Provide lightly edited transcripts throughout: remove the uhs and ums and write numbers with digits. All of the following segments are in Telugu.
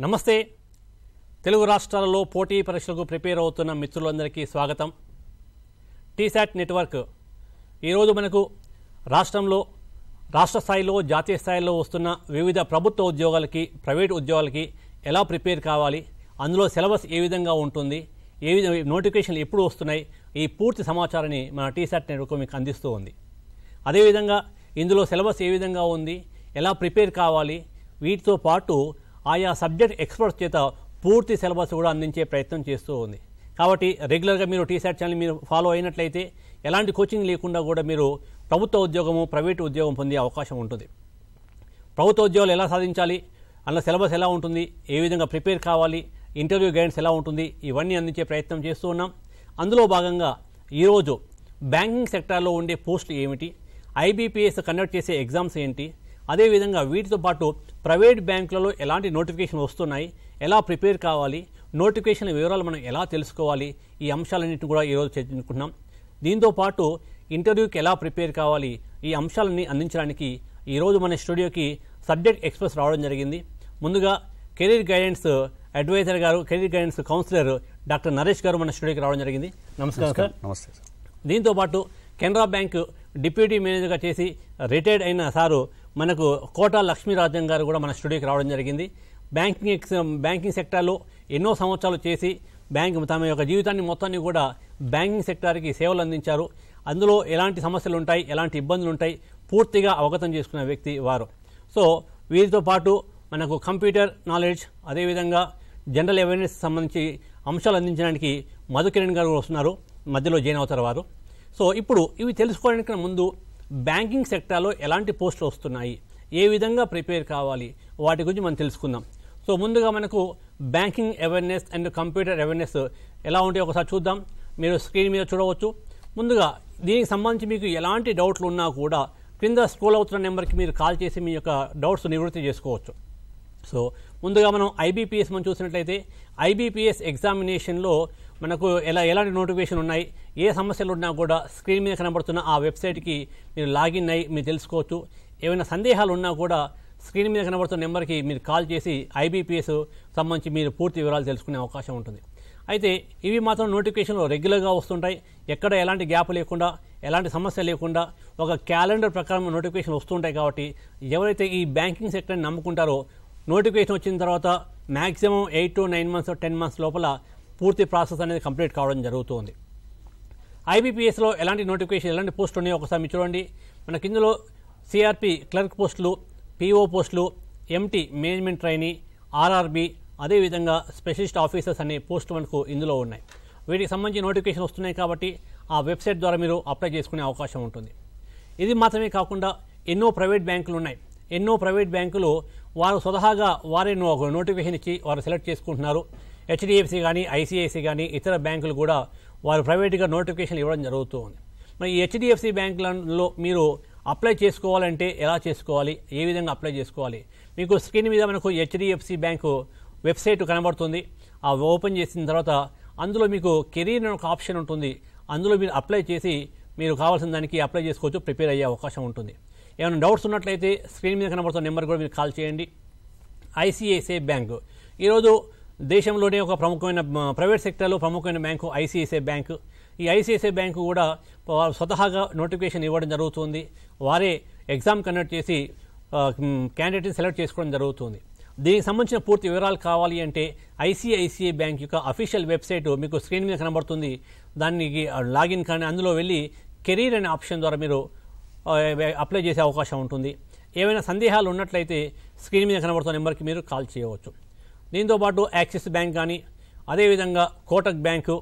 నమస్తే. తెలుగు రాష్ట్రాలలో పోటీ పరీక్షలకు ప్రిపేర్ అవుతున్న మిత్రులందరికీ స్వాగతం. టీశాట్ నెట్వర్క్ ఈరోజు మనకు రాష్ట్ర స్థాయిలో జాతీయ స్థాయిలో వస్తున్న వివిధ ప్రభుత్వ ఉద్యోగాలకి ప్రైవేట్ ఉద్యోగాలకి ఎలా ప్రిపేర్ కావాలి, అందులో సిలబస్ ఏ విధంగా ఉంటుంది, ఏ విధంగా నోటిఫికేషన్లు ఎప్పుడు వస్తున్నాయి, ఈ పూర్తి సమాచారాన్ని మన టీశాట్ నెట్వర్క్ మీకు అందిస్తూ ఉంది. అదేవిధంగా ఇందులో సిలబస్ ఏ విధంగా ఉంది, ఎలా ప్రిపేర్ కావాలి, వీటితో పాటు ఆయా సబ్జెక్ట్ ఎక్స్పర్ట్స్ చేత పూర్తి సిలబస్ కూడా అందించే ప్రయత్నం చేస్తూ ఉంది. కాబట్టి రెగ్యులర్గా మీరు టీశాట్ ఛానల్ మీరు ఫాలో అయినట్లయితే ఎలాంటి కోచింగ్ లేకుండా కూడా మీరు ప్రభుత్వ ఉద్యోగము ప్రైవేటు ఉద్యోగం పొందే అవకాశం ఉంటుంది. ప్రభుత్వ ఉద్యోగాలు ఎలా సాధించాలి, అందులో సిలబస్ ఎలా ఉంటుంది, ఏ విధంగా ప్రిపేర్ కావాలి, ఇంటర్వ్యూ గైడెన్స్ ఎలా ఉంటుంది, ఇవన్నీ అందించే ప్రయత్నం చేస్తూ ఉన్నాం. అందులో భాగంగా ఈరోజు బ్యాంకింగ్ సెక్టార్లో ఉండే పోస్టులు ఏమిటి, ఐబీపీఎస్ కండక్ట్ చేసే ఎగ్జామ్స్ ఏంటి, అదేవిధంగా వీటితో పాటు ప్రైవేట్ బ్యాంకులలో ఎలాంటి నోటిఫికేషన్ వస్తున్నాయి, ఎలా ప్రిపేర్ కావాలి, నోటిఫికేషన్ వివరాలు మనం ఎలా తెలుసుకోవాలి, ఈ అంశాలన్నింటినీ కూడా ఈరోజు చర్చించుకుంటున్నాం. దీంతో పాటు ఇంటర్వ్యూకి ఎలా ప్రిపేర్ కావాలి, ఈ అంశాలన్నీ అందించడానికి ఈరోజు మన స్టూడియోకి సబ్జెక్ట్ ఎక్స్పర్ట్స్ రావడం జరిగింది. ముందుగా కెరీర్ గైడెన్స్ అడ్వైజర్ గారు, career guidance councillor doctor Naresh గారు మన స్టూడియోకి రావడం జరిగింది. నమస్కారం సార్. నమస్తే సార్. దీంతో పాటు కెనరా బ్యాంక్ డిప్యూటీ మేనేజర్గా చేసి రిటైర్డ్ అయిన సారు మనకు కోటా లక్ష్మీరాజన్ గారు కూడా మన స్టూడియోకి రావడం జరిగింది. బ్యాంకింగ్ సెక్టార్లో ఎన్నో సంవత్సరాలు చేసి తమ యొక్క జీవితాన్ని మొత్తాన్ని కూడా బ్యాంకింగ్ సెక్టార్కి సేవలు అందించారు. అందులో ఎలాంటి సమస్యలు ఉంటాయి, ఎలాంటి ఇబ్బందులు ఉంటాయి పూర్తిగా అవగతం చేసుకున్న వ్యక్తి వారు. సో వీరితో పాటు మనకు కంప్యూటర్ నాలెడ్జ్, అదేవిధంగా జనరల్ అవేర్నెస్ సంబంధించి అంశాలు అందించడానికి మధుకిరణ్ గారు వస్తున్నారు, మధ్యలో జాయిన్ అవుతారు వారు. సో ఇప్పుడు ఇవి తెలుసుకోవడానికి ముందు బ్యాంకింగ్ సెక్టార్లో ఎలాంటి పోస్టులు వస్తున్నాయి, ఏ విధంగా ప్రిపేర్ కావాలి, వాటి గురించి మనం తెలుసుకుందాం. సో ముందుగా మనకు banking awareness and computer awareness ఎలా ఉంటాయో ఒకసారి చూద్దాం. మీరు స్క్రీన్ మీద చూడవచ్చు. ముందుగా దీనికి సంబంధించి మీకు ఎలాంటి డౌట్లు ఉన్నా కూడా క్రింద స్క్రోల్ అవుతున్న నెంబర్కి మీరు కాల్ చేసి మీ యొక్క డౌట్స్ నివృత్తి చేసుకోవచ్చు. సో ముందుగా మనం ఐబీపీఎస్ మనం చూసినట్లయితే ఐబీపీఎస్ ఎగ్జామినేషన్లో మనకు ఎలాంటి నోటిఫికేషన్ ఉన్నాయి, ఏ సమస్యలు ఉన్నా కూడా స్క్రీన్ మీద కనబడుతున్న ఆ వెబ్సైట్కి మీరు లాగిన్ అయ్యి మీరు తెలుసుకోవచ్చు. ఏమైనా సందేహాలు ఉన్నా కూడా స్క్రీన్ మీద కనబడుతున్న నెంబర్కి మీరు కాల్ చేసి ఐబీపీఎస్ సంబంధించి మీరు పూర్తి వివరాలు తెలుసుకునే అవకాశం ఉంటుంది. అయితే ఇవి మాత్రం నోటిఫికేషన్లో రెగ్యులర్గా వస్తుంటాయి. ఎక్కడ ఎలాంటి గ్యాప్ లేకుండా, ఎలాంటి సమస్య లేకుండా ఒక క్యాలెండర్ ప్రకారం నోటిఫికేషన్ వస్తుంటాయి. కాబట్టి ఎవరైతే ఈ బ్యాంకింగ్ సెక్టర్ని నమ్ముకుంటారో నోటిఫికేషన్ వచ్చిన తర్వాత మ్యాక్సిమం 8 to 9 months 10 months లోపల పూర్తి ప్రాసెస్ అనేది కంప్లీట్ కావడం జరుగుతుంది. ఐబీపీఎస్లో ఎలాంటి నోటిఫికేషన్ ఎలాంటి పోస్టులు ఉన్నాయో ఒకసారి మీరు చూడండి. మనకి ఇందులో సిఆర్పి క్లర్క్ పోస్టులు, పిఓ పోస్టులు, ఎంటీ మేనేజ్మెంట్ ట్రైనీ, ఆర్ఆర్బి, అదేవిధంగా స్పెషలిస్ట్ ఆఫీసర్స్ అనే పోస్టులు మనకు ఇందులో ఉన్నాయి. వీటికి సంబంధించి నోటిఫికేషన్ వస్తున్నాయి కాబట్టి ఆ వెబ్సైట్ ద్వారా మీరు అప్లై చేసుకునే అవకాశం ఉంటుంది. ఇది మాత్రమే కాకుండా ఎన్నో ప్రైవేట్ బ్యాంకులు ఉన్నాయి. ఎన్నో ప్రైవేట్ బ్యాంకులు వారు స్వతహాగా వారే నోటిఫికేషన్ ఇచ్చి వారు సెలెక్ట్ చేసుకుంటున్నారు. హెచ్డిఎఫ్సి కానీ, ఐసిఐసి కానీ ఇతర బ్యాంకులు కూడా వారు ప్రైవేట్గా నోటిఫికేషన్లు ఇవ్వడం జరుగుతూ ఉంది. మరి ఈ హెచ్డిఎఫ్సి బ్యాంకులలో మీరు అప్లై చేసుకోవాలంటే ఎలా చేసుకోవాలి, ఏ విధంగా అప్లై చేసుకోవాలి? మీకు స్క్రీన్ మీద మనకు హెచ్డిఎఫ్సి బ్యాంకు వెబ్సైట్ కనబడుతుంది. ఆ ఓపెన్ చేసిన తర్వాత అందులో మీకు కెరీర్ అనే ఒక ఆప్షన్ ఉంటుంది. అందులో మీరు అప్లై చేసి మీరు కావాల్సిన దానికి అప్లై చేసుకోవచ్చు, ప్రిపేర్ అయ్యే అవకాశం ఉంటుంది. ఏమైనా డౌట్స్ ఉన్నట్లయితే స్క్రీన్ మీద కనబడుతున్న నెంబర్ కూడా మీరు కాల్ చేయండి. ఐసిఐసిఐ బ్యాంకు ఈరోజు దేశంలోనే ఒక ప్రముఖమైన ప్రైవేట్ సెక్టర్లో ప్రముఖమైన బ్యాంకు ఐసిఐసిఐ బ్యాంకు. ఈ ఐసిఐసిఐ బ్యాంకు కూడా స్వతహాగా నోటిఫికేషన్ ఇవ్వడం జరుగుతుంది. వారే ఎగ్జామ్ కండక్ట్ చేసి క్యాండిడేట్ని సెలెక్ట్ చేసుకోవడం జరుగుతుంది. దీనికి సంబంధించిన పూర్తి వివరాలు కావాలి అంటే ఐసిఐసిఐ బ్యాంక్ యొక్క అఫీషియల్ వెబ్సైట్ మీకు స్క్రీన్ మీద కనబడుతుంది. దానికి లాగిన్ కానీ అందులో వెళ్ళి కెరీర్ అనే ఆప్షన్ ద్వారా మీరు అప్లై చేసే అవకాశం ఉంటుంది. ఏమైనా సందేహాలు ఉన్నట్లయితే స్క్రీన్ మీద కనబడుతున్న నెంబర్కి మీరు కాల్ చేయవచ్చు. దీంతోపాటు యాక్సిస్ బ్యాంక్ కానీ, అదేవిధంగా కోటక్ బ్యాంకు,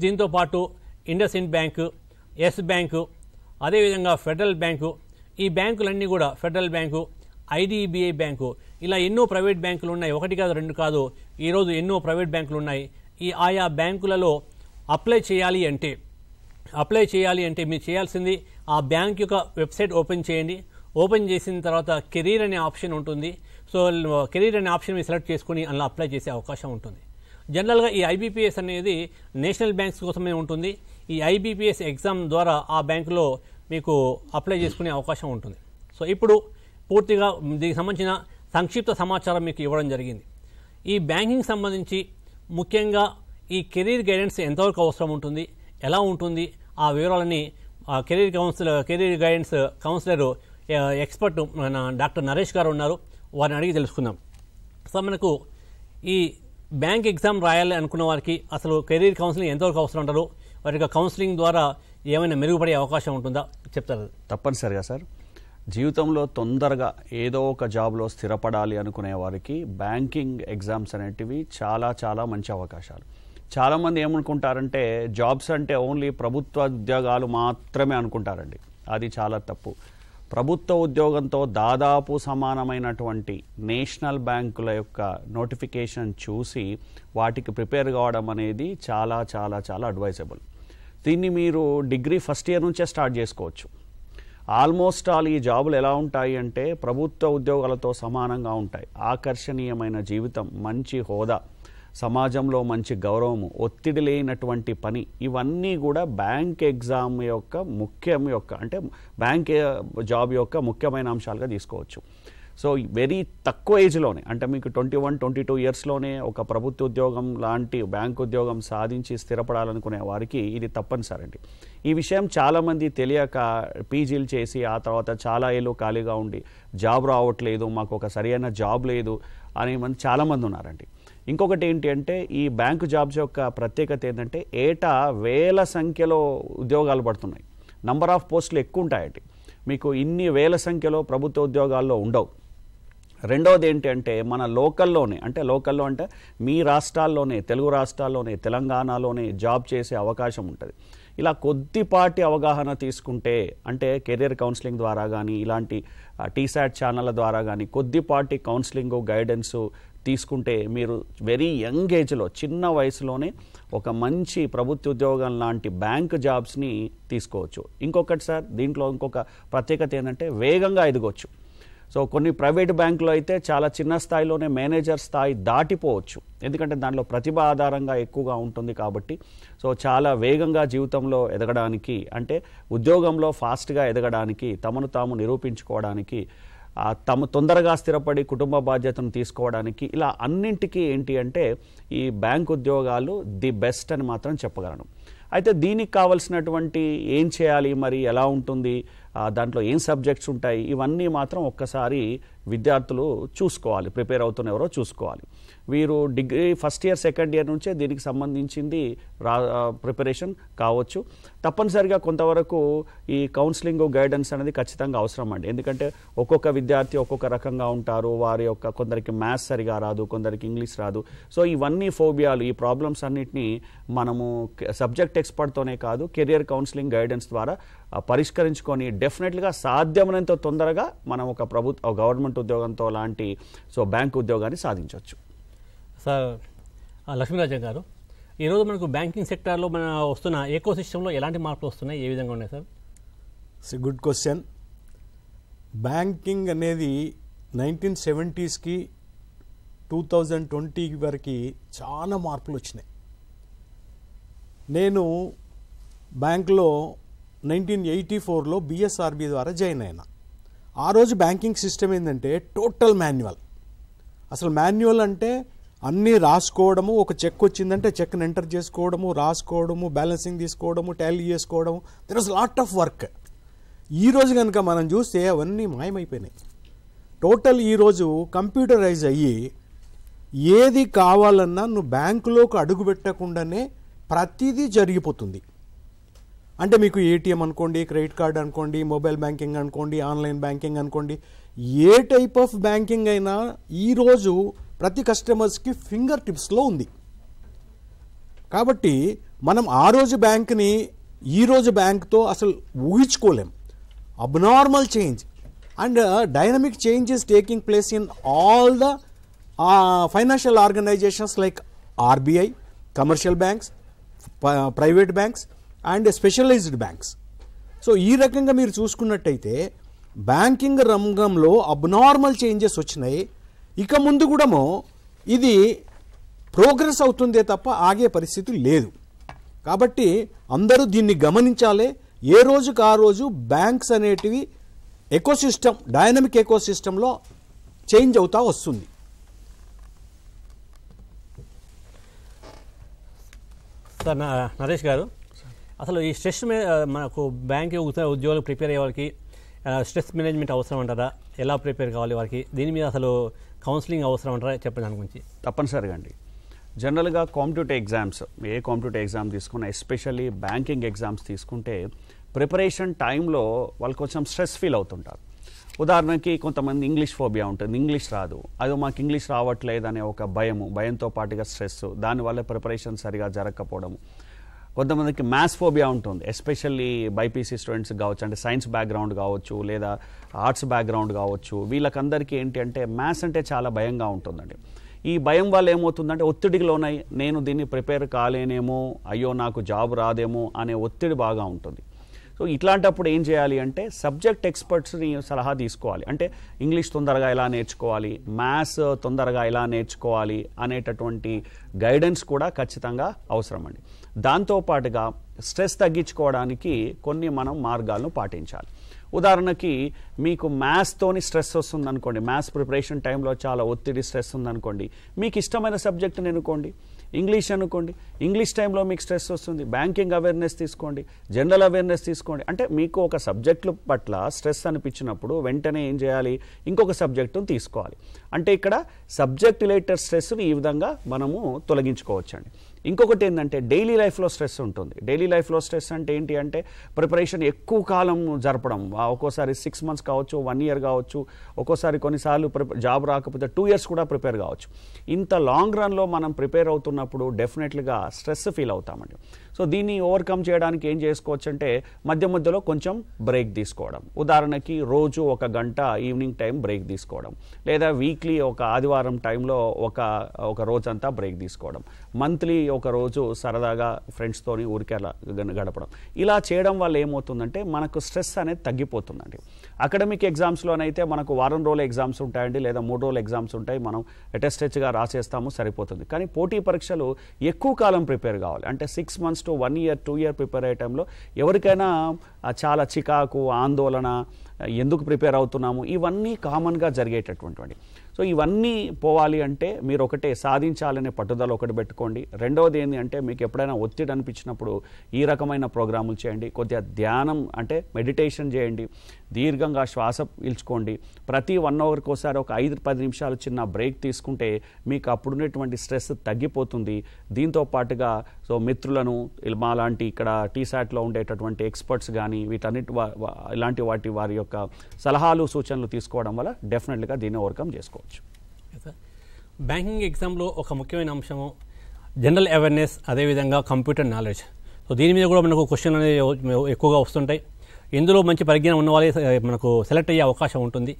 దీంతోపాటు ఇండస్ఇండ్ బ్యాంకు, ఎస్ బ్యాంకు, అదేవిధంగా ఫెడరల్ బ్యాంకు, ఈ బ్యాంకులన్నీ కూడా ఫెడరల్ బ్యాంకు, ఐడిబిఐ బ్యాంకు, ఇలా ఎన్నో ప్రైవేట్ బ్యాంకులు ఉన్నాయి. ఒకటి కాదు, రెండు కాదు, ఈరోజు ఎన్నో ప్రైవేట్ బ్యాంకులు ఉన్నాయి. ఈ ఆయా బ్యాంకులలో అప్లై చేయాలి అంటే మీరు చేయాల్సింది ఆ బ్యాంక్ యొక్క వెబ్సైట్ ఓపెన్ చేయండి. ఓపెన్ చేసిన తర్వాత కెరీర్ అనే ఆప్షన్ ఉంటుంది. సో కెరీర్ అనే ఆప్షన్ మీరు సెలెక్ట్ చేసుకుని అందులో అప్లై చేసే అవకాశం ఉంటుంది. జనరల్గా ఈ ఐబీపీఎస్ అనేది నేషనల్ బ్యాంక్స్ కోసమే ఉంటుంది. ఈ ఐబీపీఎస్ ఎగ్జామ్ ద్వారా ఆ బ్యాంకులో మీకు అప్లై చేసుకునే అవకాశం ఉంటుంది. సో ఇప్పుడు పూర్తిగా దీనికి సంబంధించిన సంక్షిప్త సమాచారం మీకు ఇవ్వడం జరిగింది. ఈ బ్యాంకింగ్ సంబంధించి ముఖ్యంగా ఈ కెరీర్ గైడెన్స్ ఎంతవరకు అవసరం ఉంటుంది, ఎలా ఉంటుంది, ఆ వివరాలని కెరీర్ గైడెన్స్ కౌన్సిలర్ ఎక్స్పర్ట్ మన డాక్టర్ నరేష్ గారు ఉన్నారు, వారిని అడిగి తెలుసుకుందాం. సో మనకు ఈ బ్యాంక్ ఎగ్జామ్ రాయాలి అనుకున్న వారికి అసలు కెరీర్ కౌన్సిలింగ్ ఎంతవరకు అవసరం అంటారు, వారి యొక్క కౌన్సిలింగ్ ద్వారా ఏమైనా మెరుగుపడే అవకాశం ఉంటుందా చెప్తారు? తప్పనిసరిగా సార్, జీవితంలో తొందరగా ఏదో ఒక జాబ్లో స్థిరపడాలి అనుకునే వారికి బ్యాంకింగ్ ఎగ్జామ్స్ అనేటివి చాలా చాలా మంచి అవకాశాలు. చాలామంది ఏమనుకుంటారంటే జాబ్స్ అంటే ఓన్లీ ప్రభుత్వ ఉద్యోగాలు మాత్రమే అనుకుంటారండి. అది చాలా తప్పు. ప్రభుత్వ ఉద్యోగంతో దాదాపు సమానమైనటువంటి నేషనల్ బ్యాంకుల యొక్క నోటిఫికేషన్ చూసి వాటికి ప్రిపేర్ కావడం అనేది చాలా చాలా చాలా అడ్వైజబుల్. దీన్ని మీరు డిగ్రీ ఫస్ట్ ఇయర్ నుంచే స్టార్ట్ చేసుకోవచ్చు. ఆల్మోస్ట్ ఆల్ ఈ జాబులు ఎలా ఉంటాయి అంటే ప్రభుత్వ ఉద్యోగాలతో సమానంగా ఉంటాయి. ఆకర్షణీయమైన జీవితం, మంచి హోదా, సమాజంలో మంచి గౌరవము, ఒత్తిడి లేనటువంటి పని, ఇవన్నీ కూడా బ్యాంక్ ఎగ్జామ్ అంటే బ్యాంక్ జాబ్ యొక్క ముఖ్యమైన అంశాలుగా తీసుకోవచ్చు. సో వెరీ తక్కువ ఏజ్లోనే, అంటే మీకు 21-22 ఇయర్స్లోనే ఒక ప్రభుత్వ ఉద్యోగం లాంటి బ్యాంక్ ఉద్యోగం సాధించి స్థిరపడాలనుకునే వారికి ఇది తప్పనిసరి అండి. ఈ విషయం చాలామంది తెలియక పీజీలు చేసి ఆ తర్వాత చాలా ఏళ్ళు ఖాళీగా ఉండి జాబ్ రావట్లేదు, మాకు ఒక సరైన జాబ్ లేదు అనే చాలామంది ఉన్నారండి. ఇంకొకటి ఏంటి అంటే ఈ బ్యాంకు జాబ్స్ యొక్క ప్రత్యేకత ఏంటంటే ఏటా వేల సంఖ్యలో ఉద్యోగాలు పడుతున్నాయి. నంబర్ ఆఫ్ పోస్టులు ఎక్కువ ఉంటాయండి. మీకు ఇన్ని వేల సంఖ్యలో ప్రభుత్వ ఉద్యోగాల్లో ఉండవు. రెండవది ఏంటి అంటే మన లోకల్లో అంటే మీ రాష్ట్రాల్లోనే, తెలుగు రాష్ట్రాల్లోనే, తెలంగాణలోనే జాబ్ చేసే అవకాశం ఉంటుంది. ఇలా కొద్దిపాటి అవగాహన తీసుకుంటే, అంటే కెరీర్ కౌన్సిలింగ్ ద్వారా కానీ ఇలాంటి టీసాట్ ఛానళ్ళ ద్వారా కానీ కొద్దిపాటి కౌన్సిలింగ్ గైడెన్స్ తీసుకుంటే మీరు వెరీ యంగ్ ఏజ్లో, చిన్న వయసులోనే ఒక మంచి ప్రభుత్వ ఉద్యోగం లాంటి బ్యాంక్ జాబ్స్ని తీసుకోవచ్చు. ఇంకొకటి సార్, దీంట్లో ఇంకొక ప్రత్యేకత ఏంటంటే వేగంగా ఎదగొచ్చు. సో కొన్ని ప్రైవేట్ బ్యాంకులో అయితే చాలా చిన్న స్థాయిలోనే మేనేజర్ స్థాయి దాటిపోవచ్చు, ఎందుకంటే దాంట్లో ప్రతిభ ఆధారంగా ఎక్కువగా ఉంటుంది కాబట్టి. సో చాలా వేగంగా జీవితంలో ఎదగడానికి, అంటే ఉద్యోగంలో ఫాస్ట్గా ఎదగడానికి, తమను తాము నిరూపించుకోవడానికి, తొందరగా స్థిరపడి కుటుంబ బాధ్యతను తీసుకోవడానికి, ఇలా అన్నింటికీ ఏంటి అంటే ఈ బ్యాంక్ ఉద్యోగాలు ది బెస్ట్ అని మాత్రం చెప్పగలను. అయితే దీనికి కావాల్సినటువంటి ఏం చేయాలి, మరి ఎలా ఉంటుంది, దాంట్లో ఏం సబ్జెక్ట్స్ ఉంటాయి, ఇవన్నీ మాత్రం ఒక్కసారి విద్యార్థులు చూసుకోవాలి, ప్రిపేర్ అవుతున్న ఎవరో చూసుకోవాలి. వీరు degree first year second year నుంచే దీనికి సంబంధించింది ప్రిపరేషన్ కావచ్చు. తప్పనిసరిగా కొంతవరకు ఈ కౌన్సిలింగ్ గైడెన్స్ అనేది ఖచ్చితంగా అవసరం అండి. ఎందుకంటే ఒక్కొక్క విద్యార్థి ఒక్కొక్క రకంగా ఉంటారు. వారి యొక్క కొందరికి మ్యాథ్స్ సరిగా రాదు, కొందరికి ఇంగ్లీష్ రాదు. సో ఇవన్నీ ఫోబియాలు, ఈ ప్రాబ్లమ్స్ అన్నిటినీ మనము సబ్జెక్ట్ ఎక్స్పర్ట్తోనే కాదు, కెరియర్ కౌన్సిలింగ్ గైడెన్స్ ద్వారా పరిష్కరించుకొని డెఫినెట్గా సాధ్యమైనంత తొందరగా మనం ఒక గవర్నమెంట్ ఉద్యోగంతో లాంటి బ్యాంక్ ఉద్యోగాన్ని సాధించవచ్చు. సార్ లక్ష్మీరాజన్ గారు, ఈరోజు మనకు బ్యాంకింగ్ సెక్టార్లో మన వస్తున్న ఎకో సిస్టంలో ఎలాంటి మార్పులు వస్తున్నాయి, ఏ విధంగా ఉన్నాయి sir? It's a good question. Banking అనేది 1970స్కి 2020 వరకు చాలా మార్పులు వచ్చినాయి. నేను బ్యాంకులో 1984లో బిఎస్ఆర్బి ద్వారా జాయిన్ అయినా. ఆ రోజు బ్యాంకింగ్ సిస్టమ్ ఏంటంటే టోటల్ మాన్యువల్. అసలు మాన్యువల్ అంటే అన్నీ రాసుకోవడము, ఒక చెక్ వచ్చిందంటే చెక్ని ఎంటర్ చేసుకోవడము, రాసుకోవడము, బ్యాలెన్సింగ్ తీసుకోవడము, టాలీ చేసుకోవడము, there was lot of work. ఈరోజు కనుక మనం చూస్తే అవన్నీ మాయమైపోయినాయి. టోటల్ ఈరోజు కంప్యూటరైజ్ అయ్యి ఏది కావాలన్నా నువ్వు బ్యాంకులోకి అడుగు పెట్టకుండానే ప్రతిదీ జరిగిపోతుంది. అంటే మీకు ఏటీఎం అనుకోండి, క్రెడిట్ కార్డ్ అనుకోండి, మొబైల్ బ్యాంకింగ్ అనుకోండి, ఆన్లైన్ బ్యాంకింగ్ అనుకోండి, ఏ టైప్ ఆఫ్ బ్యాంకింగ్ అయినా ఈరోజు ప్రతి కస్టమర్స్కి ఫింగర్ టిప్స్లో ఉంది. కాబట్టి మనం ఆ రోజు బ్యాంక్ని ఈరోజు బ్యాంక్తో అసలు ఊహించుకోలేం. Abnormal change and dynamic change is taking place in all the financial organisations like RBI, commercial banks, private banks and specialised banks. So ఈ రకంగా మీరు చూసుకున్నట్టయితే బ్యాంకింగ్ రంగంలో అబ్నార్మల్ చేంజెస్ వచ్చినాయి. ఇక ముందు కూడా ఇది ప్రోగ్రెస్ అవుతుందే తప్ప ఆగే పరిస్థితి లేదు. కాబట్టి అందరూ దీన్ని గమనించాలి. ఏ రోజుకు ఆ రోజు బ్యాంక్స్ అనేటివి ఎకోసిస్టమ్, డైనమిక్ ఎకోసిస్టంలో చేంజ్ అవుతా వస్తుంది. సార్ నరేష్ గారు, అసలు ఈ స్ట్రెస్ మనకు బ్యాంక్ ఉద్యోగులు ప్రిపేర్ అయ్యే వాళ్ళకి స్ట్రెస్ మేనేజ్మెంట్ అవసరం అంటారా? ఎలా ప్రిపేర్ కావాలి వారికి? దీని మీద అసలు కౌన్సిలింగ్ అవసరం అంటారా? చెప్పండి దాని గురించి. తప్పనిసరిగా అండి. జనరల్గా కాంపిటేటివ్ ఎగ్జామ్స్, ఏ కాంపిటేటివ్ ఎగ్జామ్ తీసుకున్నా, ఎస్పెషల్లీ బ్యాంకింగ్ ఎగ్జామ్స్ తీసుకుంటే ప్రిపరేషన్ టైంలో వాళ్ళు కొంచెం స్ట్రెస్ ఫీల్ అవుతుంటారు. ఉదాహరణకి కొంతమంది ఇంగ్లీష్ ఫోబియా ఉంటుంది, ఇంగ్లీష్ రాదు, అదో మాకు ఇంగ్లీష్ రావట్లేదు అనే ఒక భయంతో పాటుగా స్ట్రెస్, దానివల్ల ప్రిపరేషన్ సరిగా జరగకపోవడము. కొంతమందికి మ్యాథ్స్ ఫోబియా ఉంటుంది, ఎస్పెషల్లీ బైపీసీ స్టూడెంట్స్ కావచ్చు, అంటే సైన్స్ బ్యాక్గ్రౌండ్ కావచ్చు లేదా ఆర్ట్స్ బ్యాక్గ్రౌండ్ కావచ్చు, వీళ్ళకందరికీ ఏంటి అంటే మ్యాథ్స్ అంటే చాలా భయంగా ఉంటుందండి. ఈ భయం వల్ల ఏమవుతుందంటే ఒత్తిడికి లోనై నేను దీన్ని ప్రిపేర్ కాలేనేమో, అయ్యో నాకు జాబ్ రాదేమో అనే ఒత్తిడి బాగా ఉంటుంది. సో ఇట్లాంటప్పుడు ఏం చేయాలి అంటే సబ్జెక్ట్ ఎక్స్పర్ట్స్ని సలహా తీసుకోవాలి. అంటే ఇంగ్లీష్ తొందరగా ఎలా నేర్చుకోవాలి, మ్యాథ్స్ తొందరగా ఎలా నేర్చుకోవాలి అనేటటువంటి గైడెన్స్ కూడా ఖచ్చితంగా అవసరం అండి. దాంతోపాటుగా స్ట్రెస్ తగ్గించుకోవడానికి కొన్ని మనం మార్గాలను పాటించాలి. ఉదాహరణకి మీకు మ్యాథ్స్తోని స్ట్రెస్ వస్తుంది అనుకోండి, మ్యాథ్స్ ప్రిపరేషన్ టైంలో చాలా ఒత్తిడి స్ట్రెస్ ఉందనుకోండి, మీకు ఇష్టమైన సబ్జెక్ట్ని ఎన్నుకోండి. ఇంగ్లీష్ అనుకోండి, ఇంగ్లీష్ టైంలో మీకు స్ట్రెస్ వస్తుంది, బ్యాంకింగ్ అవేర్నెస్ తీసుకోండి, జనరల్ అవేర్నెస్ తీసుకోండి. అంటే మీకు ఒక సబ్జెక్టు పట్ల స్ట్రెస్ అనిపించినప్పుడు వెంటనే ఏం చేయాలి, ఇంకొక సబ్జెక్టును తీసుకోవాలి. అంటే ఇక్కడ సబ్జెక్ట్ రిలేటెడ్ స్ట్రెస్ని ఈ విధంగా మనము తొలగించుకోవచ్చండి. ఇంకొకటి ఏంటంటే డైలీ లైఫ్లో స్ట్రెస్ ఉంటుంది. డైలీ లైఫ్లో స్ట్రెస్ అంటే ఏంటి అంటే ప్రిపరేషన్ ఎక్కువ కాలం జరపడం, ఒక్కోసారి 6 months కావచ్చు, 1 year కావచ్చు, ఒక్కోసారి కొన్నిసార్లు జాబ్ రాకపోతే 2 years కూడా ప్రిపేర్ కావచ్చు. ఇంత లాంగ్ రన్లో మనం ప్రిపేర్ అవుతున్నప్పుడు డెఫినెట్లీగా స్ట్రెస్ ఫీల్ అవుతామండి. సో దీన్ని ఓవర్కమ్ చేయడానికి ఏం చేసుకోవచ్చు అంటే మధ్యలో కొంచెం బ్రేక్ తీసుకోవడం. ఉదాహరణకి రోజు 1 గంట ఈవినింగ్ టైం బ్రేక్ తీసుకోవడం, లేదా వీక్లీ ఒక ఆదివారం టైంలో ఒక రోజంతా బ్రేక్ తీసుకోవడం, మంత్లీ ఒక రోజు సరదాగా ఫ్రెండ్స్తోని ఊరికే గడపడం. ఇలా చేయడం వల్ల ఏమవుతుందంటే మనకు స్ట్రెస్ అనేది తగ్గిపోతుందండి. అకాడమిక్ ఎగ్జామ్స్లోనైతే మనకు వారం రోజుల ఎగ్జామ్స్ ఉంటాయండి, లేదా 3 రోజుల ఎగ్జామ్స్ ఉంటాయి, మనం అటెస్టెడ్గా రాసేస్తాము, సరిపోతుంది. కానీ పోటీ పరీక్షలు ఎక్కువ కాలం ప్రిపేర్ కావాలి. అంటే 6 months to 1 year 2 year prepare అయ్యే టైంలో ఎవరికైనా చాలా చికాకు, ఆందోళన, ఎందుకు ప్రిపేర్ అవుతున్నాము, ఇవన్నీ కామన్గా జరిగేటటువంటివి. సో ఇవన్నీ పోవాలి అంటే మీరు ఒకటే సాధించాలనే పట్టుదల ఒకటి పెట్టుకోండి. రెండవది ఏంటి అంటే మీకు ఎప్పుడైనా ఒత్తిడి అనిపించినప్పుడు ఈ రకమైన ప్రోగ్రాములు చేయండి. కొద్దిగా ధ్యానం అంటే మెడిటేషన్ చేయండి, దీర్ఘంగా శ్వాస పీల్చుకోండి. ప్రతి 1 hourకి ఒకసారి ఒక 5-10 నిమిషాలు చిన్న బ్రేక్ తీసుకుంటే మీకు అప్పుడున్నటువంటి స్ట్రెస్ తగ్గిపోతుంది. దీంతో పాటుగా సో మిత్రులను మాలాంటి ఇక్కడ టీసాట్లో ఉండేటటువంటి ఎక్స్పర్ట్స్ కానీ వీటన్నిటి ఇలాంటి వారి యొక్క సలహాలు సూచనలు తీసుకోవడం వల్ల డెఫినెట్గా దీన్ని ఓవర్కమ్ చేసుకోవచ్చు. బ్యాంకింగ్ ఎగ్జామ్లో ఒక ముఖ్యమైన అంశము జనరల్ అవేర్నెస్, అదేవిధంగా కంప్యూటర్ నాలెడ్జ్. సో దీని మీద కూడా మనకు క్వశ్చన్లు అనేవి ఎక్కువగా వస్తుంటాయి. ఇందులో మంచి పరిజ్ఞానం ఉన్న వాళ్ళే మనకు సెలెక్ట్ అయ్యే అవకాశం ఉంటుంది.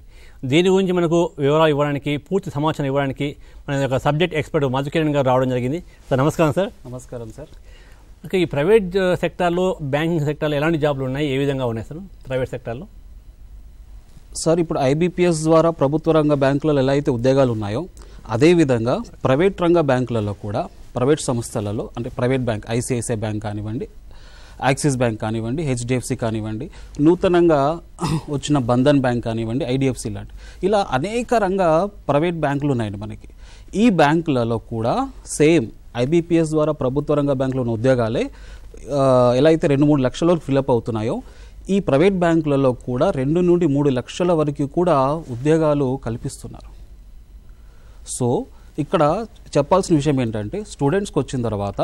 దీని గురించి మనకు వివరాలు ఇవ్వడానికి, పూర్తి సమాచారం ఇవ్వడానికి మన యొక్క సబ్జెక్ట్ ఎక్స్పర్ట్ మధుకిరణ్ గారు రావడం జరిగింది. సార్ నమస్కారం. సార్ నమస్కారం సార్. ఓకే, ఈ ప్రైవేట్ సెక్టార్లో, బ్యాంకింగ్ సెక్టార్లో ఎలాంటి జాబ్లు ఉన్నాయి, ఏ విధంగా ఉన్నాయి సార్ ప్రైవేట్ సెక్టార్లో? సార్ ఇప్పుడు ఐబీపీఎస్ ద్వారా ప్రభుత్వ రంగ బ్యాంకులలో ఎలా అయితే ఉద్యోగాలు ఉన్నాయో అదేవిధంగా ప్రైవేట్ రంగ బ్యాంకులలో కూడా, ప్రైవేట్ సంస్థలలో అంటే ప్రైవేట్ బ్యాంక్, ఐసిఐసిఐ బ్యాంక్ కానివ్వండి, యాక్సిస్ బ్యాంక్ కానివ్వండి, హెచ్డిఎఫ్సి కానివ్వండి, నూతనంగా వచ్చిన బంధన్ బ్యాంక్ కానివ్వండి, ఐడిఎఫ్సి లాంటి ఇలా అనేక రంగ ప్రైవేట్ బ్యాంకులు ఉన్నాయండి మనకి. ఈ బ్యాంకులలో కూడా సేమ్ ఐబీపీఎస్ ద్వారా ప్రభుత్వ రంగ బ్యాంకులో ఉన్న ఉద్యోగాలే ఎలా అయితే 2-3 లక్షల వరకు ఫిలప్ అవుతున్నాయో, ఈ ప్రైవేట్ బ్యాంకులలో కూడా 2 నుండి 3 లక్షల వరకు కూడా ఉద్యోగాలు కల్పిస్తున్నారు. సో ఇక్కడ చెప్పాల్సిన విషయం ఏంటంటే స్టూడెంట్స్కి వచ్చిన తర్వాత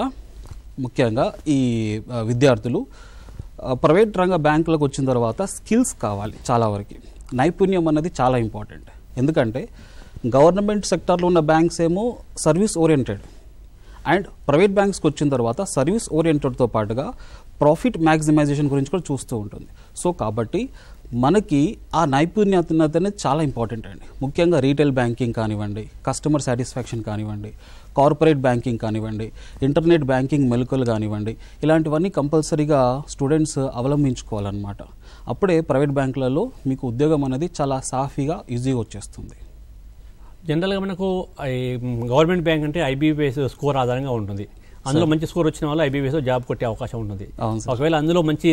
ముఖ్యంగా ఈ విద్యార్థులు ప్రైవేట్ రంగ బ్యాంకులకు వచ్చిన తర్వాత స్కిల్స్ కావాలి. చాలా వరకు నైపుణ్యం అన్నది చాలా ఇంపార్టెంట్. ఎందుకంటే గవర్నమెంట్ సెక్టార్లో ఉన్న బ్యాంక్స్ ఏమో సర్వీస్ ఓరియంటెడ్, అండ్ ప్రైవేట్ బ్యాంక్స్కి వచ్చిన తర్వాత సర్వీస్ ఓరియంటెడ్తో పాటుగా ప్రాఫిట్ మ్యాక్సిమైజేషన్ గురించి కూడా చూస్తూ ఉంటుంది. సో కాబట్టి మనకి ఆ నైపుణ్యత అనేది చాలా ఇంపార్టెంట్ అండి. ముఖ్యంగా రీటైల్ బ్యాంకింగ్ కానివ్వండి, కస్టమర్ సాటిస్ఫాక్షన్ కానివ్వండి, కార్పొరేట్ బ్యాంకింగ్ కానివ్వండి, ఇంటర్నెట్ బ్యాంకింగ్ మెలకువలు కానివ్వండి, ఇలాంటివన్నీ కంపల్సరీగా స్టూడెంట్స్ అవలంబించుకోవాలన్నమాట. అప్పుడే ప్రైవేట్ బ్యాంకులలో మీకు ఉద్యోగం అనేది చాలా సాఫీగా ఈజీగా వచ్చేస్తుంది. జనరల్గా మనకు గవర్నమెంట్ బ్యాంక్ అంటే ఐబీపీఎస్ స్కోర్ ఆధారంగా ఉంటుంది. అందులో మంచి స్కోర్ వచ్చిన వాళ్ళు ఐబీపీఎస్లో జాబ్ కొట్టే అవకాశం ఉంటుంది. ఒకవేళ అందులో మంచి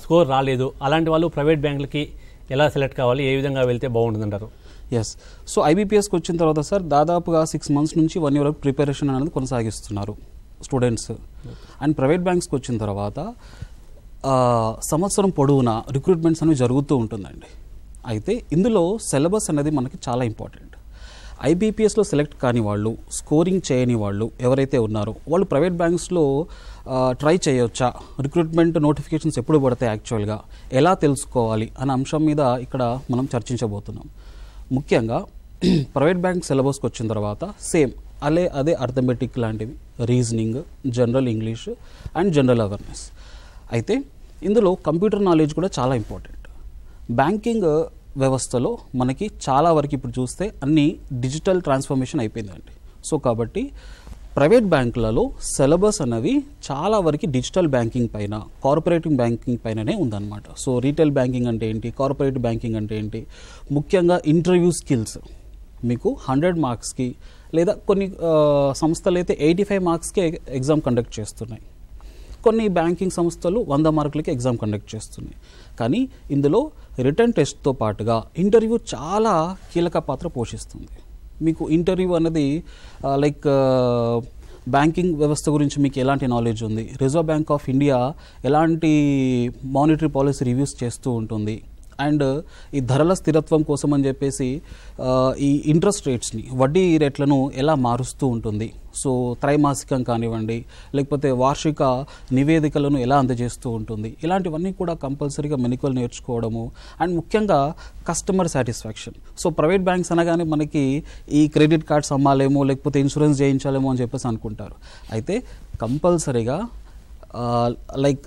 స్కోర్ రాలేదు, అలాంటి వాళ్ళు ప్రైవేట్ బ్యాంకులకి ఎలా సెలెక్ట్ కావాలి, ఏ విధంగా వెళ్తే బాగుంటుంది అంటారు? ఎస్. సో ఐబీపీఎస్కి వచ్చిన తర్వాత సార్ దాదాపుగా 6 months నుంచి 1 year వరకు ప్రిపరేషన్ అనేది కొనసాగిస్తున్నారు. స్టూడెంట్స్. అండ్ ప్రైవేట్ బ్యాంక్స్కి వచ్చిన తర్వాత సంవత్సరం పొడవునా రిక్రూట్మెంట్స్ అనేవి జరుగుతూ ఉంటుందండి. అయితే ఇందులో సిలబస్ అనేది మనకి చాలా ఇంపార్టెంట్. ఐబీపీఎస్లో సెలెక్ట్ కాని వాళ్ళు, స్కోరింగ్ చేయని వాళ్ళు ఎవరైతే ఉన్నారో వాళ్ళు ప్రైవేట్ బ్యాంక్స్లో ట్రై చేయొచ్చా, రిక్రూట్మెంట్ నోటిఫికేషన్స్ ఎప్పుడు పడతాయి, యాక్చువల్గా ఎలా తెలుసుకోవాలి అనే అంశం మీద ఇక్కడ మనం చర్చించబోతున్నాం. ముఖ్యంగా ప్రైవేట్ బ్యాంక్ సిలబస్కి వచ్చిన తర్వాత సేమ్ అదే అర్థమెటిక్ లాంటివి, reasoning, general English and general awareness. అయితే ఇందులో కంప్యూటర్ నాలెడ్జ్ కూడా చాలా ఇంపార్టెంట్. బ్యాంకింగ్ వ్యవస్థలో మనకి చాలా వరకు ఇప్పుడు చూస్తే అన్ని డిజిటల్ ట్రాన్స్ఫర్మేషన్ అయిపోయిందండి. సో కాబట్టి ప్రైవేట్ బ్యాంకులలో సిలబస్ అనేవి చాలా వరకు డిజిటల్ బ్యాంకింగ్ పైన, కార్పొరేటివ్ బ్యాంకింగ్ పైననే ఉందన్నమాట. సో రీటైల్ బ్యాంకింగ్ అంటే ఏంటి, కార్పొరేటివ్ బ్యాంకింగ్ అంటే ఏంటి, ముఖ్యంగా ఇంటర్వ్యూ స్కిల్స్ మీకు 100 మార్క్స్కి లేదా కొన్ని సంస్థలు అయితే 85 మార్క్స్కి ఎగ్జామ్ కండక్ట్ చేస్తున్నాయి. కొన్ని బ్యాంకింగ్ సంస్థలు 100 మార్కులకి ఎగ్జామ్ కండక్ట్ చేస్తున్నాయి. కానీ ఇందులో రిటర్న్ టెస్ట్తో పాటుగా ఇంటర్వ్యూ చాలా కీలక పాత్ర పోషిస్తుంది. మీకు ఇంటర్వ్యూ అనేది లైక్ బ్యాంకింగ్ వ్యవస్థ గురించి మీకు ఎలాంటి నాలెడ్జ్ ఉంది, రిజర్వ్ బ్యాంక్ ఆఫ్ ఇండియా ఎలాంటి మానిటరీ పాలసీ రివ్యూస్ చేస్తూ ఉంటుంది, అండ్ ఈ ధరల స్థిరత్వం కోసం అని చెప్పేసి ఈ ఇంట్రెస్ట్ రేట్స్ని, వడ్డీ రేట్లను ఎలా మారుస్తూ ఉంటుంది, సో త్రైమాసికం కానివ్వండి లేకపోతే వార్షిక నివేదికలను ఎలా అందజేస్తూ ఉంటుంది, ఇలాంటివన్నీ కూడా కంపల్సరీగా మెనికల్ నేర్చుకోవడము. అండ్ ముఖ్యంగా customer satisfaction. So private banks అనగానే మనకి ఈ క్రెడిట్ కార్డ్స్ అమ్మాలేమో లేకపోతే ఇన్సూరెన్స్ చేయించాలేమో అని చెప్పేసి అనుకుంటారు. అయితే కంపల్సరీగా లైక్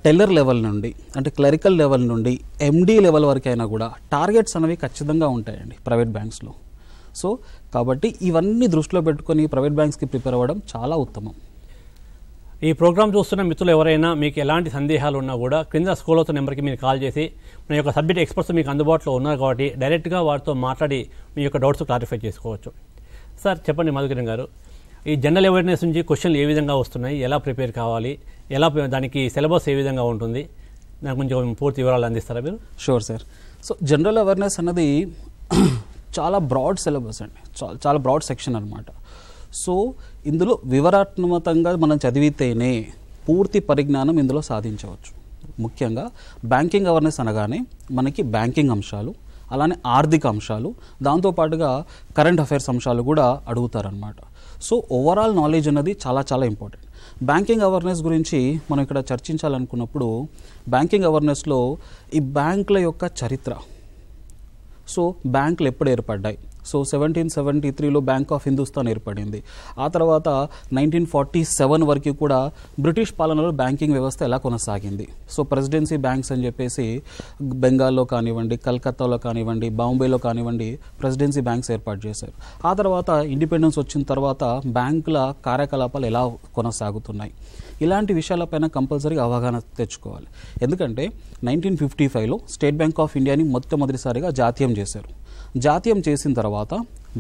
టెల్లర్ లెవెల్ నుండి అంటే క్లరికల్ లెవెల్ నుండి ఎండీ లెవెల్ వరకు అయినా కూడా టార్గెట్స్ అనేవి ఖచ్చితంగా ఉంటాయండి ప్రైవేట్ బ్యాంక్స్లో. సో కాబట్టి ఇవన్నీ దృష్టిలో పెట్టుకొని ప్రైవేట్ బ్యాంక్స్కి ప్రిపేర్ అవ్వడం చాలా ఉత్తమం. ఈ ప్రోగ్రామ్ చూస్తున్న మిత్రులు ఎవరైనా మీకు ఎలాంటి సందేహాలు ఉన్నా కూడా క్రింద స్క్రోల్ అవుతున్న నెంబర్కి మీరు కాల్ చేసి మీ యొక్క సబ్జెక్ట్ ఎక్స్పర్ట్స్ మీకు అందుబాటులో ఉన్నారు కాబట్టి డైరెక్ట్గా వారితో మాట్లాడి మీ యొక్క డౌట్స్ క్లారిఫై చేసుకోవచ్చు. సార్ చెప్పండి మధుకిరణ్ గారు, ఈ జనరల్ అవేర్నెస్ నుంచి క్వశ్చన్లు ఏ విధంగా వస్తున్నాయి, ఎలా ప్రిపేర్ కావాలి, ఎలా దానికి సిలబస్ ఏ విధంగా ఉంటుంది, నాకు కొంచెం పూర్తి వివరాలు అందిస్తారా మీరు? Sure sir. So general awareness అన్నది చాలా బ్రాడ్ సిలబస్ అండి, చాలా బ్రాడ్ సెక్షన్ అనమాట. సో ఇందులో వివరాత్మకంగా మనం చదివితేనే పూర్తి పరిజ్ఞానం ఇందులో సాధించవచ్చు. ముఖ్యంగా బ్యాంకింగ్ అవేర్నెస్ అనగానే మనకి బ్యాంకింగ్ అంశాలు, అలానే ఆర్థిక అంశాలు, దాంతోపాటుగా కరెంట్ అఫైర్స్ అంశాలు కూడా అడుగుతారనమాట. సో ఓవరాల్ నాలెడ్జ్ అనేది చాలా చాలా ఇంపార్టెంట్. బ్యాంకింగ్ అవేర్నెస్ గురించి మనం ఇక్కడ చర్చించాలనుకున్నప్పుడు బ్యాంకింగ్ అవేర్నెస్లో ఈ బ్యాంకుల యొక్క చరిత్ర, సో బ్యాంకులు ఎప్పుడు ఏర్పడ్డాయి, సో 1773లో బ్యాంక్ ఆఫ్ హిందుస్థాన్ ఏర్పడింది. ఆ తర్వాత 1947 వరకు కూడా బ్రిటిష్ పాలనలో బ్యాంకింగ్ వ్యవస్థ ఎలా కొనసాగింది. సో ప్రెసిడెన్సీ బ్యాంక్స్ అని చెప్పేసి బెంగాల్లో కానివ్వండి, కలకత్తాలో కానివ్వండి, బాంబేలో కానివ్వండి ప్రెసిడెన్సీ బ్యాంక్స్ ఏర్పాటు చేశారు. ఆ తర్వాత ఇండిపెండెన్స్ వచ్చిన తర్వాత బ్యాంకుల కార్యకలాపాలు ఎలా కొనసాగుతున్నాయి, ఇలాంటి విషయాలపైన కంపల్సరీగా అవగాహన తెచ్చుకోవాలి. ఎందుకంటే 1955లో స్టేట్ బ్యాంక్ ఆఫ్ ఇండియాని మొట్టమొదటిసారిగా జాతీయం చేశారు. జాతీయం చేసిన తర్వాత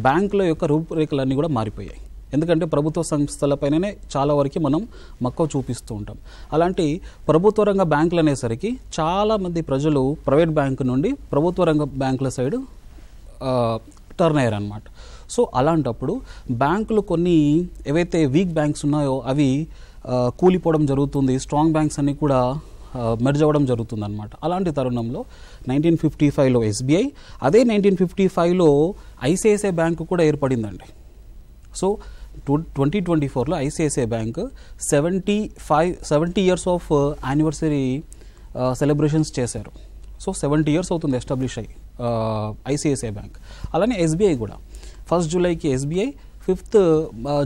బ్యాంకుల యొక్క రూపురేఖలన్నీ కూడా మారిపోయాయి. ఎందుకంటే ప్రభుత్వ సంస్థలపైననే చాలా వరకు మనం మక్కువ చూపిస్తూ ఉంటాం. అలాంటి ప్రభుత్వ రంగ బ్యాంకులు అనేసరికి చాలామంది ప్రజలు ప్రైవేట్ బ్యాంకు నుండి ప్రభుత్వ రంగ బ్యాంకుల సైడ్ టర్న్ అయ్యారు అనమాట. సో అలాంటప్పుడు బ్యాంకులు కొన్ని ఏవైతే వీక్ బ్యాంక్స్ ఉన్నాయో అవి కూలిపోవడం జరుగుతుంది, స్ట్రాంగ్ బ్యాంక్స్ అన్నీ కూడా మెర్జ్ అవ్వడం జరుగుతుంది అనమాట. అలాంటి తరుణంలో 1955లో ఎస్బీఐ, అదే 1955లో ఐసిఐసిఐ బ్యాంకు కూడా ఏర్పడిందండి. సో 2024లో ICICI bank 70 years of anniversary celebrations చేశారు. సో 70 ఇయర్స్ అవుతుంది ఎస్టాబ్లిష్ అయ్యి ఐసిఐసిఐ బ్యాంక్. అలానే ఎస్బీఐ కూడా 1 జూలైకి ఎస్బీఐ, 5th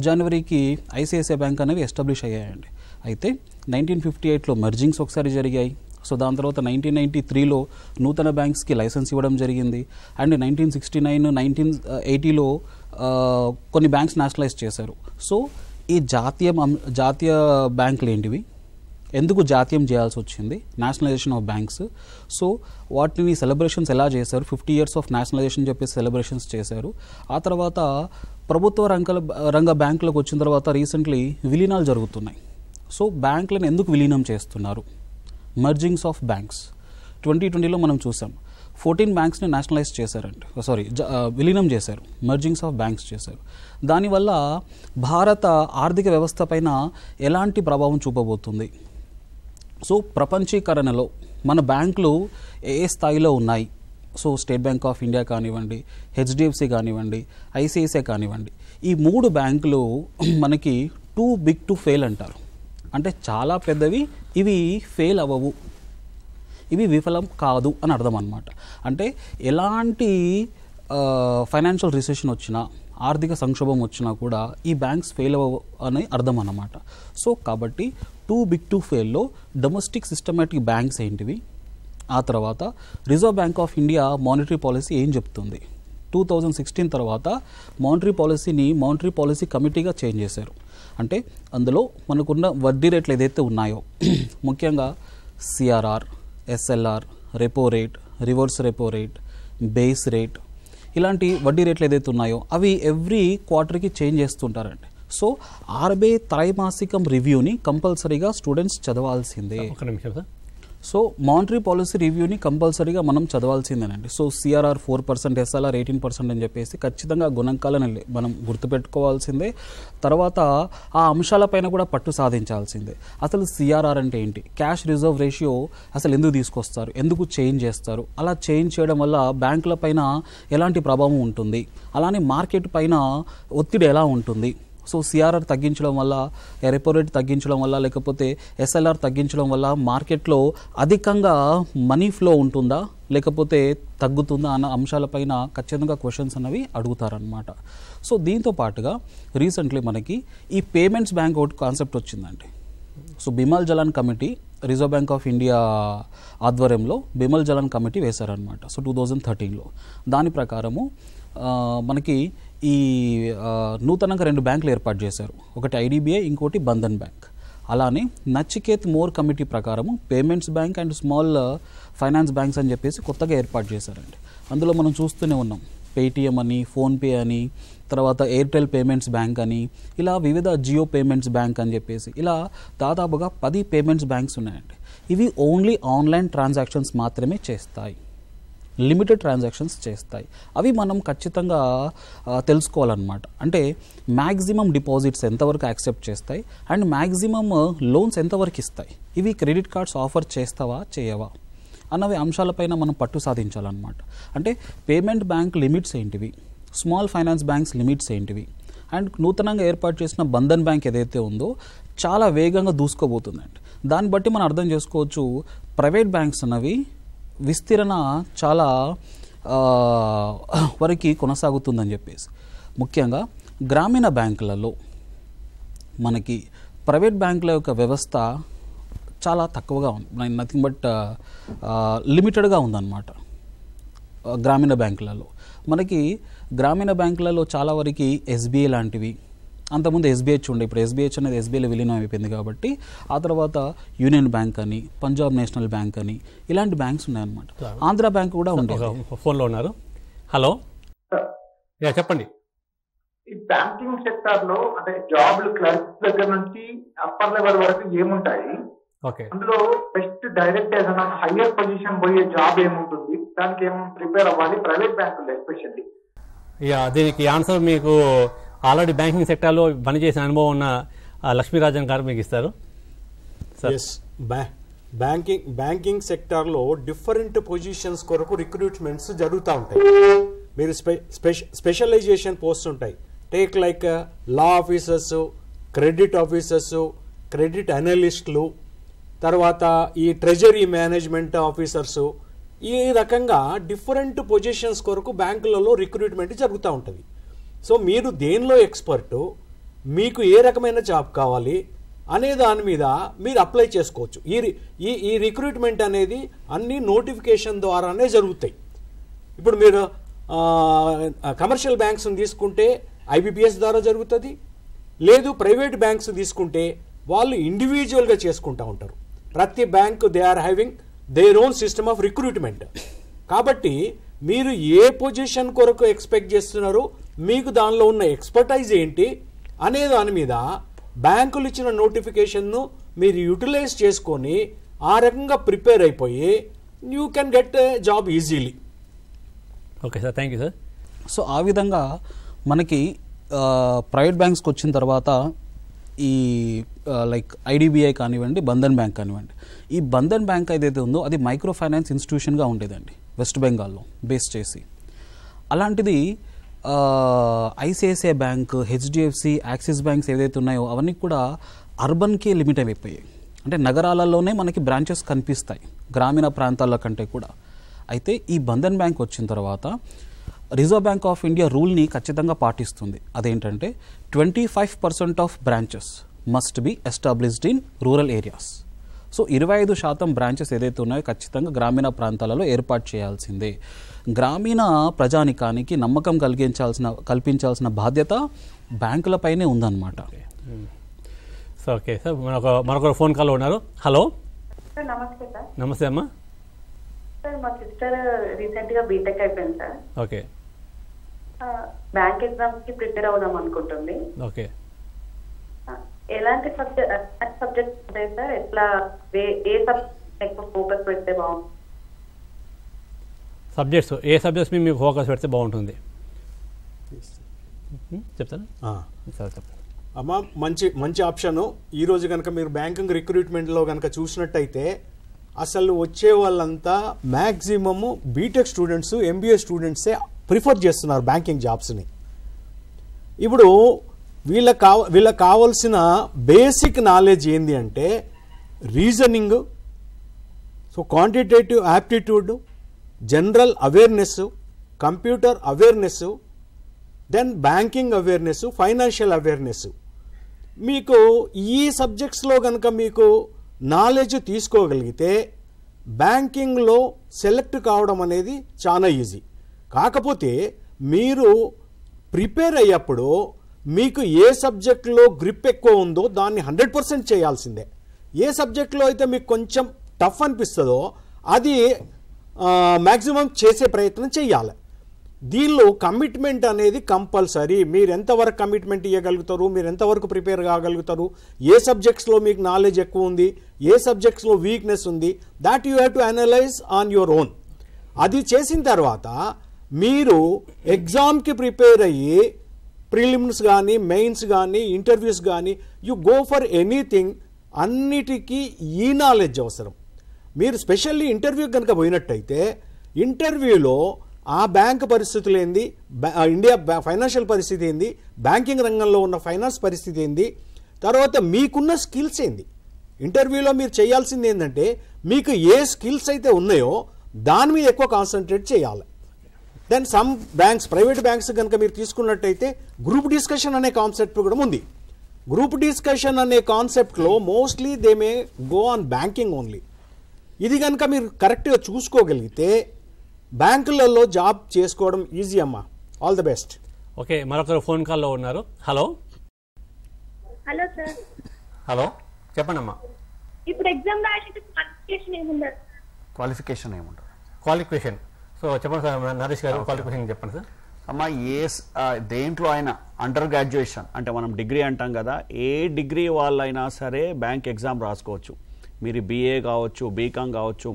జనవరికి ఐసిఐసిఐ బ్యాంక్ అనేవి ఎస్టాబ్లిష్ అయ్యాయండి. అయితే 1958లో మెర్జింగ్స్ ఒకసారి జరిగాయి. సో దాని తర్వాత 1993లో నూతన బ్యాంక్స్కి లైసెన్స్ ఇవ్వడం జరిగింది. అండ్ 1969, 1980లో కొన్ని బ్యాంక్స్ నేషనలైజ్ చేశారు. సో ఈ జాతీయ బ్యాంకులు ఏంటివి, ఎందుకు జాతీయం చేయాల్సి వచ్చింది, నేషనలైజేషన్ ఆఫ్ బ్యాంక్స్, సో వాటిని సెలబ్రేషన్స్ ఎలా చేశారు, 50 ఇయర్స్ ఆఫ్ నేషనలైజేషన్ చెప్పేసి సెలబ్రేషన్స్ చేశారు. ఆ తర్వాత ప్రభుత్వ రంగ బ్యాంకులకు వచ్చిన తర్వాత రీసెంట్లీ విలీనాలు జరుగుతున్నాయి. సో బ్యాంకులను ఎందుకు విలీనం చేస్తున్నారు, మర్జింగ్స్ ఆఫ్ బ్యాంక్స్ 2020లో మనం చూసాం. 14 బ్యాంక్స్ని నేషనలైజ్ చేశారండి, విలీనం చేశారు, మర్జింగ్స్ ఆఫ్ బ్యాంక్స్ చేశారు. దానివల్ల భారత ఆర్థిక వ్యవస్థ పైన ఎలాంటి ప్రభావం చూపబోతుంది? సో ప్రపంచీకరణలో మన బ్యాంకులు ఏ స్థాయిలో ఉన్నాయి? So state bank of India కానివ్వండి, హెచ్డిఎఫ్సి కానివ్వండి, ఐసిఐసిఐ కానివ్వండి, ఈ 3 బ్యాంకులు మనకి టూ బిగ్ టు ఫెయిల్ అంటారు. అంటే చాలా పెద్దవి, ఇవి ఫెయిల్ అవ్వవు, ఇవి విఫలం కాదు అని అర్థం అన్నమాట. అంటే ఎలాంటి ఫైనాన్షియల్ రిసెషన్ వచ్చినా, ఆర్థిక సంక్షోభం వచ్చినా కూడా ఈ బ్యాంక్స్ ఫెయిల్ అవ్వవు అని అర్థం అన్నమాట. సో కాబట్టి టూ బిగ్ టు ఫెయిల్లో డొమెస్టిక్ సిస్టమేటిక్ బ్యాంక్స్ ఏంటివి, ఆ తర్వాత reserve bank of India monetary policy ఏం చెప్తుంది. 2016 తర్వాత మానిటరీ పాలసీని మానిటరీ పాలసీ కమిటీగా చేంజ్ చేశారు. అంటే అందులో మనకున్న వడ్డీ రేట్లు ఏదైతే ఉన్నాయో, ముఖ్యంగా CRR, SLR, repo rate, reverse repo rate, base rate, ఇలాంటి వడ్డీ రేట్లు ఏదైతే ఉన్నాయో అవి ఎవ్రీ క్వార్టర్కి చేంజ్ చేస్తుంటారండి. సో ఆర్బీఐ త్రైమాసికం రివ్యూని కంపల్సరీగా స్టూడెంట్స్ చదవాల్సిందే. ఒక నిమిషం సార్. సో మానిటరీ పాలసీ రివ్యూని కంపల్సరీగా మనం చదవాల్సిందేనండి. సో సిఆర్ఆర్ 4%, ఎస్ఎల్ఆర్ 18% అని చెప్పేసి ఖచ్చితంగా గుణాంకాలను మనం గుర్తుపెట్టుకోవాల్సిందే. తర్వాత ఆ అంశాలపైన కూడా పట్టు సాధించాల్సిందే. అసలు సిఆర్ఆర్ అంటే ఏంటి, క్యాష్ రిజర్వ్ రేషియో అసలు ఎందుకు తీసుకొస్తారు, ఎందుకు చేంజ్ చేస్తారు, అలా చేంజ్ చేయడం వల్ల బ్యాంకుల పైన ఎలాంటి ప్రభావం ఉంటుంది, అలానే మార్కెట్ పైన ఒత్తిడి ఎలా ఉంటుంది. సో సిఆర్ఆర్ తగ్గించడం వల్ల, రెపో రేట్ తగ్గించడం వల్ల, లేకపోతే ఎస్ఎల్ఆర్ తగ్గించడం వల్ల మార్కెట్లో అధికంగా మనీ ఫ్లో ఉంటుందా లేకపోతే తగ్గుతుందా అన్న అంశాలపైన ఖచ్చితంగా క్వశ్చన్స్ అనేవి అడుగుతారనమాట. సో దీంతో పాటుగా రీసెంట్లీ మనకి ఈ పేమెంట్స్ బ్యాంక్ ఒకటి కాన్సెప్ట్ వచ్చిందండి. So Bimal Jalan committee, reserve bank of India ఆధ్వర్యంలో బిమల్ జలాన్ కమిటీ వేశారనమాట. సో 2013లో దాని ప్రకారము మనకి ఈ నూతనంగా 2 బ్యాంకులు ఏర్పాటు చేశారు. ఒకటి ఐడిబిఐ, ఇంకోటి బంధన్ బ్యాంక్. అలానే నచికేత్ మోర్ కమిటీ ప్రకారము payments bank and small finance banks అని చెప్పేసి కొత్తగా ఏర్పాటు చేశారండి. అందులో మనం చూస్తూనే ఉన్నాం, పేటిఎం అని, ఫోన్పే అని, తర్వాత ఎయిర్టెల్ పేమెంట్స్ బ్యాంక్ అని, ఇలా వివిధ జియో పేమెంట్స్ బ్యాంక్ అని చెప్పేసి ఇలా దాదాపుగా 10 పేమెంట్స్ బ్యాంక్స్ ఉన్నాయండి. ఇవి ఓన్లీ ఆన్లైన్ ట్రాన్సాక్షన్స్ మాత్రమే చేస్తాయి, లిమిటెడ్ ట్రాన్సాక్షన్స్ చేస్తాయి. అవి మనం ఖచ్చితంగా తెలుసుకోవాలన్నమాట. అంటే మ్యాక్సిమం డిపాజిట్స్ ఎంతవరకు యాక్సెప్ట్ చేస్తాయి అండ్ మ్యాక్సిమం లోన్స్ ఎంతవరకు ఇస్తాయి, ఇవి క్రెడిట్ కార్డ్స్ ఆఫర్ చేస్తావా చేయవా అన్నవి అంశాలపైన మనం పట్టు సాధించాలన్నమాట. అంటే పేమెంట్ బ్యాంక్ లిమిట్స్ ఏంటివి, స్మాల్ ఫైనాన్స్ బ్యాంక్స్ లిమిట్స్ ఏంటివి, అండ్ నూతనంగా ఏర్పాటు చేసిన బంధన్ బ్యాంక్ ఏదైతే ఉందో చాలా వేగంగా దూసుకోబోతుందండి. దాన్ని బట్టి మనం అర్థం చేసుకోవచ్చు ప్రైవేట్ బ్యాంక్స్ అన్నవి విస్తరణ చాలా వరకు కొనసాగుతుందని చెప్పేసి. ముఖ్యంగా గ్రామీణ బ్యాంకులలో మనకి ప్రైవేట్ బ్యాంకుల యొక్క వ్యవస్థ చాలా తక్కువగా ఉంది, నథింగ్ బట్ లిమిటెడ్గా ఉందన్నమాట. గ్రామీణ బ్యాంకులలో మనకి గ్రామీణ బ్యాంకులలో చాలా వరకు ఎస్బీఐ లాంటివి, అంతకుముందు ఎస్బీహెచ్ ఉండే, ఇప్పుడు ఎస్బీహెచ్ అనేది ఎస్బీఐలో విలీనం అయిపోయింది కాబట్టి, ఆ తర్వాత యూనియన్ బ్యాంక్ అని, పంజాబ్ నేషనల్ బ్యాంక్ అని, ఇలాంటి బ్యాంక్స్ ఉన్నాయన్నమాట. ఆంధ్ర బ్యాంక్ కూడా ఉండేది. ఫోన్లో ఉన్నారు. హలో, చెప్పండి. ఈ బ్యాంకింగ్ సెక్టార్ లో అంటే జాబ్లు క్లర్క్స్ దగ్గర నుంచి అప్పర్ లెవెల్ వరకు ఏముంటాయి, అందులో బెస్ట్ డైరెక్ట్ ఏదైనా హయ్యర్ పొజిషన్ పోయే జాబ్ ఏముంటుంది, దానికి ఏం ప్రిపేర్ అవ్వాలి ప్రైవేట్ బ్యాంకుల్లో ఎస్పెషల్లీ? దీనికి ఆన్సర్ మీకు ఆల్రెడీ బ్యాంకింగ్ సెక్టార్లో పనిచేసిన అనుభవం ఉన్న లక్ష్మీరాజన్ గారు మీకు ఇస్తారు. బ్యాంకింగ్ సెక్టార్లో డిఫరెంట్ పొజిషన్స్ కొరకు రిక్రూట్మెంట్స్ జరుగుతూ ఉంటాయి. మీరు స్పెషలైజేషన్ పోస్ట్ ఉంటాయి. Take like law officers, credit officers, credit అనలిస్టులు, తర్వాత ఈ ట్రెజరీ మేనేజ్మెంట్ ఆఫీసర్స్, ఈ రకంగా డిఫరెంట్ పొజిషన్స్ కొరకు బ్యాంకులలో రిక్రూట్మెంట్ జరుగుతూ ఉంటుంది. సో మీరు దేనిలో ఎక్స్పర్టు, మీకు ఏ రకమైన జాబ్ కావాలి అనే దాని మీద మీరు అప్లై చేసుకోవచ్చు. ఈ రిక్రూట్మెంట్ అనేది అన్ని నోటిఫికేషన్ ద్వారానే జరుగుతాయి. ఇప్పుడు మీరు కమర్షియల్ బ్యాంక్స్ని తీసుకుంటే ఐబీపీఎస్ ద్వారా జరుగుతుంది, లేదు ప్రైవేట్ బ్యాంక్స్ తీసుకుంటే వాళ్ళు ఇండివిజువల్గా చేసుకుంటూ ఉంటారు. ప్రతి bank they are having their own system of recruitment. కాబట్టి మీరు ఏ పొజిషన్ కొరకు ఎక్స్పెక్ట్ చేస్తున్నారో, మీకు దానిలో ఉన్న ఎక్స్పర్టైజ్ ఏంటి అనే దాని మీద బ్యాంకులు ఇచ్చిన నోటిఫికేషన్ను మీరు యూటిలైజ్ చేసుకొని ఆ రకంగా ప్రిపేర్ అయిపోయి you can get a job easily. Okay sir, thank you sir. So ఆ విధంగా మనకి ప్రైవేట్ బ్యాంక్స్కి వచ్చిన తర్వాత ఈ లైక్ ఐడిబిఐ కానివ్వండి, బంధన్ బ్యాంక్ కానివ్వండి, ఈ బంధన్ బ్యాంక్ ఏదైతే ఉందో అది మైక్రో ఫైనాన్స్ ఇన్స్టిట్యూషన్గా ఉండేదండి వెస్ట్ బెంగాల్లో బేస్ చేసి. అలాంటిది ICICI bank, HDFC, axis banks ఏదైతే ఉన్నాయో అవన్నీ కూడా అర్బన్కి లిమిట్ అయిపోయాయి. అంటే నగరాలలోనే మనకి బ్రాంచెస్ కనిపిస్తాయి గ్రామీణ ప్రాంతాల కంటే కూడా. అయితే ఈ బంధన్ బ్యాంక్ వచ్చిన తర్వాత రిజర్వ్ బ్యాంక్ ఆఫ్ ఇండియా రూల్ని ఖచ్చితంగా పాటిస్తుంది. అదేంటంటే 25% of branches must be established in rural areas. So 25% branches ఏదైతే ఉన్నాయో ఖచ్చితంగా గ్రామీణ ప్రాంతాలలో ఏర్పాటు చేయాల్సిందే. గ్రామీణ ప్రజానికానికి నమ్మకం కల్పించాల్సిన బాధ్యత బ్యాంకులపైనే ఉందన్నమాట. సో ఓకే సార్, మరొక ఫోన్ కాల్ ఉన్నారు. హలో సార్, నమస్తే సార్. నమస్తే అమ్మా. సార్, మా సిస్టర్ రీసెంట్ గా బీటెక్ అయిపోయింది సార్. ఓకే. బ్యాంక్ ఎగ్జామ్స్ కి ప్రిపేర్ అవుదాం అనుకుంటుంది. ఓకే. ఎలాంటి సబ్జెక్ట్స్ ఉంటాయి సార్? ఎట్లా ఏ సబ్జెక్ట్ ఎక్కువ ఫోకస్ పెడితే బాగుంటుంది? ఏ సబ్జెక్ట్స్ మీద మీకు ఫోకస్ పెడితే బాగుంటుంది చెప్తాను సార్. చెప్పండి అమ్మ. మంచి ఆప్షను. ఈరోజు కనుక మీరు బ్యాంకింగ్ రిక్రూట్మెంట్లో కనుక చూసినట్టయితే అసలు వచ్చే వాళ్ళంతా మ్యాక్సిమము బీటెక్ స్టూడెంట్స్, ఎంబీఏ స్టూడెంట్సే ప్రిఫర్ చేస్తున్నారు బ్యాంకింగ్ జాబ్స్ని. ఇప్పుడు వీళ్ళకి కావాల్సిన బేసిక్ నాలెడ్జ్ ఏంది అంటే reasoning, so quantitative aptitude, general awareness, computer awareness, then banking awareness, financial awareness. మీకు ఈ సబ్జెక్ట్స్లో కనుక మీకు నాలెడ్జ్ తీసుకోగలిగితే బ్యాంకింగ్లో సెలెక్ట్ కావడం అనేది చాలా ఈజీ. కాకపోతే మీరు ప్రిపేర్ అయ్యేప్పుడు మీకు ఏ సబ్జెక్టులో గ్రిప్ ఎక్కువ ఉందో దాన్ని 100% చేయాల్సిందే. ఏ సబ్జెక్టులో అయితే మీకు కొంచెం టఫ్ అనిపిస్తుందో అది మ్యాక్సిమం చేసే ప్రయత్నం చేయాలి. దీనిలో కమిట్మెంట్ అనేది కంపల్సరీ. మీరు ఎంతవరకు కమిట్మెంట్ ఇవ్వగలుగుతారు, మీరు ఎంతవరకు ప్రిపేర్ కాగలుగుతారు, ఏ సబ్జెక్ట్స్లో మీకు నాలెడ్జ్ ఎక్కువ ఉంది, ఏ సబ్జెక్ట్స్లో వీక్నెస్ ఉంది, that you have to analyse on your own. అది చేసిన తర్వాత మీరు ఎగ్జామ్కి ప్రిపేర్ అయ్యి ప్రిలిమ్స్ కానీ, మెయిన్స్ కానీ, ఇంటర్వ్యూస్ కానీ, యు గో ఫర్ ఎనీథింగ్, అన్నిటికీ ఈ నాలెడ్జ్ అవసరం. మీరు స్పెషల్లీ ఇంటర్వ్యూ కనుక పోయినట్టయితే ఇంటర్వ్యూలో ఆ బ్యాంక్ పరిస్థితులు ఏంది, ఇండియా ఫైనాన్షియల్ పరిస్థితి ఏంది, బ్యాంకింగ్ రంగంలో ఉన్న ఫైనాన్స్ పరిస్థితి ఏంది, తర్వాత మీకున్న స్కిల్స్ ఏంది. ఇంటర్వ్యూలో మీరు చేయాల్సింది ఏంటంటే మీకు ఏ స్కిల్స్ అయితే ఉన్నాయో దాని మీద ఎక్కువ కాన్సన్ట్రేట్ చేయాలి. Then some banks, private banks కనుక మీరు తీసుకున్నట్టయితే గ్రూప్ డిస్కషన్ అనే కాన్సెప్ట్ కూడా ఉంది. గ్రూప్ డిస్కషన్ అనే కాన్సెప్ట్లో mostly they may go on banking only. ఇది కనుక మీరు కరెక్ట్గా చూసుకోగలిగితే బ్యాంకులలో జాబ్ చేసుకోవడం ఈజీ అమ్మా. All the best. ఓకే, మరొకరు ఫోన్ కాల్లో ఉన్నారు. Hello hello sir. హలో, చెప్పండి అమ్మా. ఇప్పుడు ఎగ్జామ్ రాసేది క్వాలిఫికేషన్ ఏముండదు? క్వాలిఫికేషన్ సో చెప్పండి సార్, నరేష్ గారు క్వాలిఫికేషన్ చెప్పండి సార్. అమ్మ, దేంట్లో అయినా అండర్ గ్రాడ్యుయేషన్ అంటే మనం డిగ్రీ అంటాం కదా, ఏ డిగ్రీ వాళ్ళైనా సరే బ్యాంక్ ఎగ్జామ్ రాసుకోవచ్చు. మీరు బీఏ కావచ్చు, బీకామ్ కావచ్చు,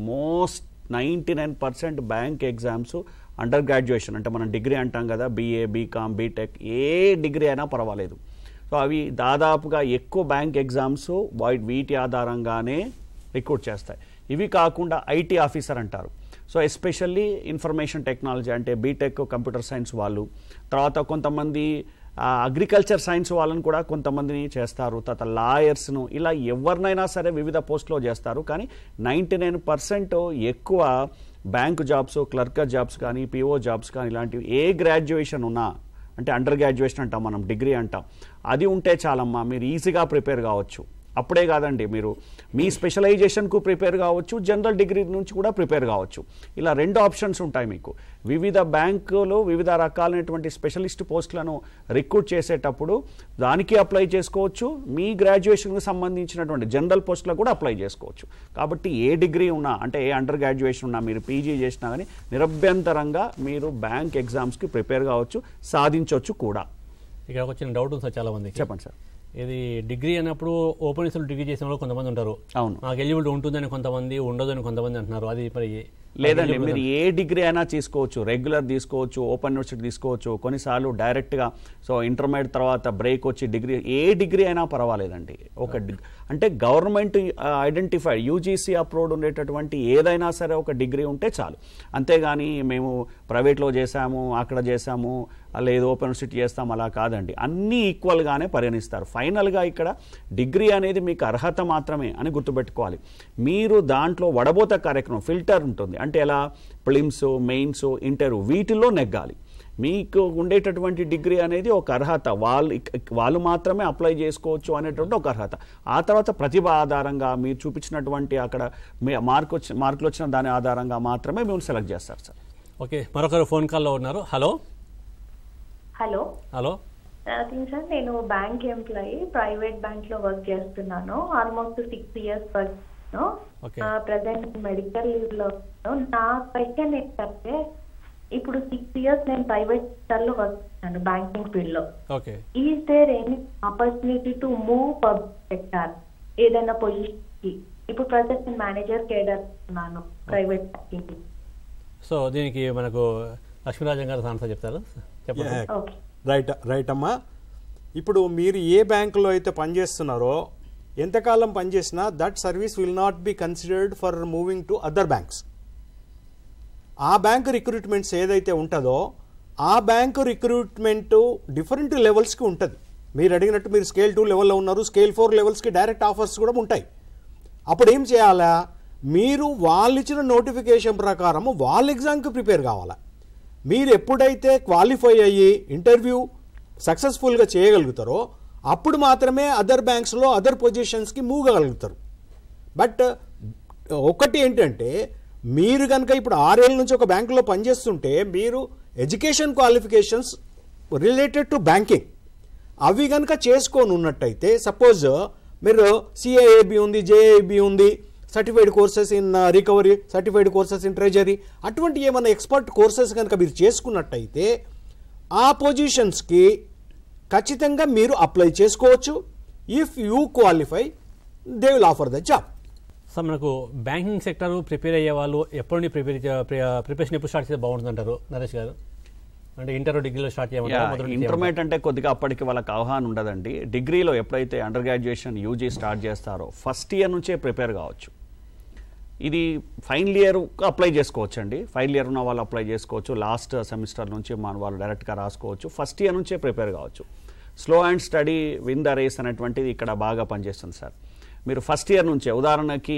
99% బ్యాంక్ ఎగ్జామ్స్ అండర్ గ్రాడ్యుయేషన్ అంటే మనం డిగ్రీ అంటాం కదా, బీఏ, బీకామ్, బీటెక్, ఏ డిగ్రీ అయినా పర్వాలేదు. సో అవి దాదాపుగా ఎక్కువ బ్యాంక్ ఎగ్జామ్స్ వీటి ఆధారంగానే రిక్రూట్ చేస్తాయి. ఇవి కాకుండా ఐటీ ఆఫీసర్ అంటారు. సో ఎస్పెషల్లీ ఇన్ఫర్మేషన్ టెక్నాలజీ అంటే బీటెక్, కంప్యూటర్ సైన్స్ వాళ్ళు, తర్వాత కొంతమంది అగ్రికల్చర్ సైన్స్ వాళ్ళని కూడా కొంతమందిని చేస్తారు, తర్వాత లాయర్స్ను, ఇలా ఎవరినైనా సరే వివిధ పోస్టులో చేస్తారు. కానీ 99% ఎక్కువ బ్యాంక్ జాబ్స్, క్లర్కర్ జాబ్స్ కానీ, పిఓ జాబ్స్ కానీ ఇలాంటివి ఏ గ్రాడ్యుయేషన్ ఉన్నా, అంటే అండర్ గ్రాడ్యుయేషన్ అంటాం మనం, డిగ్రీ అంటాం, అది ఉంటే చాలమ్మా మీరు ఈజీగా ప్రిపేర్ కావచ్చు. అప్పుడే కాదండి, మీరు మీ స్పెషలైజేషన్కు ప్రిపేర్ కావచ్చు, జనరల్ డిగ్రీ నుంచి కూడా ప్రిపేర్ కావచ్చు. ఇలా 2 ఆప్షన్స్ ఉంటాయి మీకు. వివిధ బ్యాంకులు వివిధ రకాలైనటువంటి స్పెషలిస్ట్ పోస్టులను రిక్రూట్ చేసేటప్పుడు దానికి అప్లై చేసుకోవచ్చు, మీ గ్రాడ్యుయేషన్కి సంబంధించినటువంటి జనరల్ పోస్టులకు కూడా అప్లై చేసుకోవచ్చు. కాబట్టి ఏ డిగ్రీ ఉన్నా, అంటే ఏ అండర్ గ్రాడ్యుయేషన్ ఉన్నా, మీరు పీజీ చేసినా కానీ నిరభ్యంతరంగా మీరు బ్యాంక్ ఎగ్జామ్స్కి ప్రిపేర్ కావచ్చు, సాధించవచ్చు కూడా. ఇక్కడ వచ్చిన డౌట్ ఉంది సార్ చాలా మంది. చెప్పండి సార్. ఇది డిగ్రీ అన్నప్పుడు ఓపెన్ డిగ్రీ చేసిన వాళ్ళు కొంతమంది ఉంటారు. అవును, నాకు ఎలిజిబిలిటీ ఉంటుందని కొంతమంది, ఉండదని కొంతమంది అంటున్నారు. అది మరి లేదండి, మీరు ఏ డిగ్రీ అయినా తీసుకోవచ్చు, రెగ్యులర్ తీసుకోవచ్చు, ఓపెన్ యూనివర్సిటీ తీసుకోవచ్చు, కొన్నిసార్లు డైరెక్ట్గా సో ఇంటర్మీడియట్ తర్వాత బ్రేక్ వచ్చి డిగ్రీ, ఏ డిగ్రీ అయినా పర్వాలేదండి. అంటే గవర్నమెంట్ ఐడెంటిఫైడ్ యూజీసీ అప్రూవ్డ్ ఉండేటటువంటి ఏదైనా సరే ఒక డిగ్రీ ఉంటే చాలు. అంతేగాని మేము ప్రైవేట్లో చేశాము, అక్కడ చేశాము, లేదు ఓపెన్ యూనివర్సిటీ చేస్తాం, అలా కాదండి. అన్నీ ఈక్వల్గానే పరిగణిస్తారు. ఫైనల్గా ఇక్కడ డిగ్రీ అనేది మీకు అర్హత మాత్రమే అని గుర్తుపెట్టుకోవాలి. మీరు దాంట్లో వడబోత కార్యక్రమం ఫిల్టర్ ఉంటుంది. అంటే ఎలా ప్రిలిమ్స్, మెయిన్స్, ఇంటర్వ్యూ వీటిల్లో నెగ్గాలి. మీకు ఉండేటటువంటి డిగ్రీ అనేది ఒక అర్హత, వాళ్ళు మాత్రమే అప్లై చేసుకోవచ్చు అనేటువంటి ఒక అర్హత. ఆ తర్వాత ప్రతిభ ఆధారంగా మీరు చూపించినటువంటి అక్కడ మార్కులు వచ్చిన దాని ఆధారంగా మాత్రమే మేము సెలెక్ట్ చేస్తారు సార్. ఓకే, మరొకరు ఫోన్ కాల్లో ఉన్నారు. హలో హలో హలో సార్, నేను బ్యాంక్ ఎంప్లాయీ, ప్రైవేట్ బ్యాంక్ లో వర్క్ చేస్తున్నాను. ఆల్మోస్ట్ 6 years వర్క్ చేస్తున్నాను. ప్రజెంట్ మెడికల్ లీవ్ లో. నా క్వశ్చన్ ఏంటంటే, ఇప్పుడు 6 years నేను ప్రైవేట్ సెక్టర్ లో వర్క్ చేస్తాను బ్యాంకింగ్ ఫీల్డ్ లో. Is there any opportunity to move public sector ఏదైనా పొజిషన్ కి? ఇప్పుడు ప్రజెంట్ నేను మేనేజర్ కేడర్ ఉన్నాను ప్రైవేట్ బ్యాంకింగ్. సో దీనికి మనకు లక్ష్మీరాజన్ గారు ఆన్సర్ చెప్తారు, చెప్పండి. రైట్ అమ్మా. ఇప్పుడు మీరు ఏ బ్యాంకులో అయితే పనిచేస్తున్నారో, ఎంతకాలం పనిచేసినా that service will not be considered for moving to other banks. ఆ బ్యాంకు రిక్రూట్మెంట్స్ ఏదైతే ఉంటుందో ఆ బ్యాంకు రిక్రూట్మెంట్ డిఫరెంట్ లెవెల్స్కి ఉంటుంది. మీరు అడిగినట్టు మీరు స్కేల్ 2 లెవెల్లో ఉన్నారు, స్కేల్ 4 లెవెల్స్కి డైరెక్ట్ ఆఫర్స్ కూడా ఉంటాయి. అప్పుడు ఏం చేయాలా? మీరు వాళ్ళు ఇచ్చిన నోటిఫికేషన్ ప్రకారం వాళ్ళ ఎగ్జామ్కి ప్రిపేర్ కావాలా. మీరు ఎప్పుడైతే క్వాలిఫై అయ్యి ఇంటర్వ్యూ సక్సెస్ఫుల్గా చేయగలుగుతారో అప్పుడు మాత్రమే అదర్ బ్యాంక్స్లో అదర్ పొజిషన్స్కి మూవ్ కాగలుగుతారు. బట్ ఒకటి ఏంటంటే, మీరు కనుక ఇప్పుడు 6 ఏళ్ళ నుంచి ఒక బ్యాంకులో పనిచేస్తుంటే మీరు education qualifications related to banking అవి కనుక చేసుకొని ఉన్నట్టయితే, సపోజ్ మీరు సిఐఏబి ఉంది, జేఏబి ఉంది, certified courses in recovery, certified courses in treasury, అటువంటి ఏమైనా ఎక్స్పర్ట్ కోర్సెస్ కనుక మీరు చేసుకున్నట్టయితే ఆ పొజిషన్స్కి ఖచ్చితంగా మీరు అప్లై చేసుకోవచ్చు. If you qualify they will offer the job. Sir, మనకు బ్యాంకింగ్ సెక్టర్ ప్రిపేర్ అయ్యే వాళ్ళు ఎప్పుడు ప్రిపరేషన్ ఎప్పుడు స్టార్ట్ చేస్తే బాగుంటుంది అంటారు నరేష్ గారు? అంటే ఇంటర్ డిగ్రీలో స్టార్ట్ చేయమంటారు? ఇంటర్మీడియట్ అంటే కొద్దిగా అప్పటికి వాళ్ళకి అవగాహన ఉండదండి. డిగ్రీలో ఎప్పుడైతే అండర్ గ్రాడ్యుయేషన్ యూజీ స్టార్ట్ చేస్తారో ఫస్ట్ ఇయర్ నుంచే ప్రిపేర్ కావచ్చు. ఇది ఫైనల్ ఇయర్ అప్లై చేసుకోవచ్చు అండి. ఫైనల్ ఇయర్ ఉన్న వాళ్ళు అప్లై చేసుకోవచ్చు. లాస్ట్ సెమిస్టర్ నుంచి మన వాళ్ళు డైరెక్ట్గా రాసుకోవచ్చు. ఫస్ట్ ఇయర్ నుంచే ప్రిపేర్ కావచ్చు. Slow and study win the race అనేటువంటిది ఇక్కడ బాగా పనిచేస్తుంది సార్. మీరు ఫస్ట్ ఇయర్ నుంచే, ఉదాహరణకి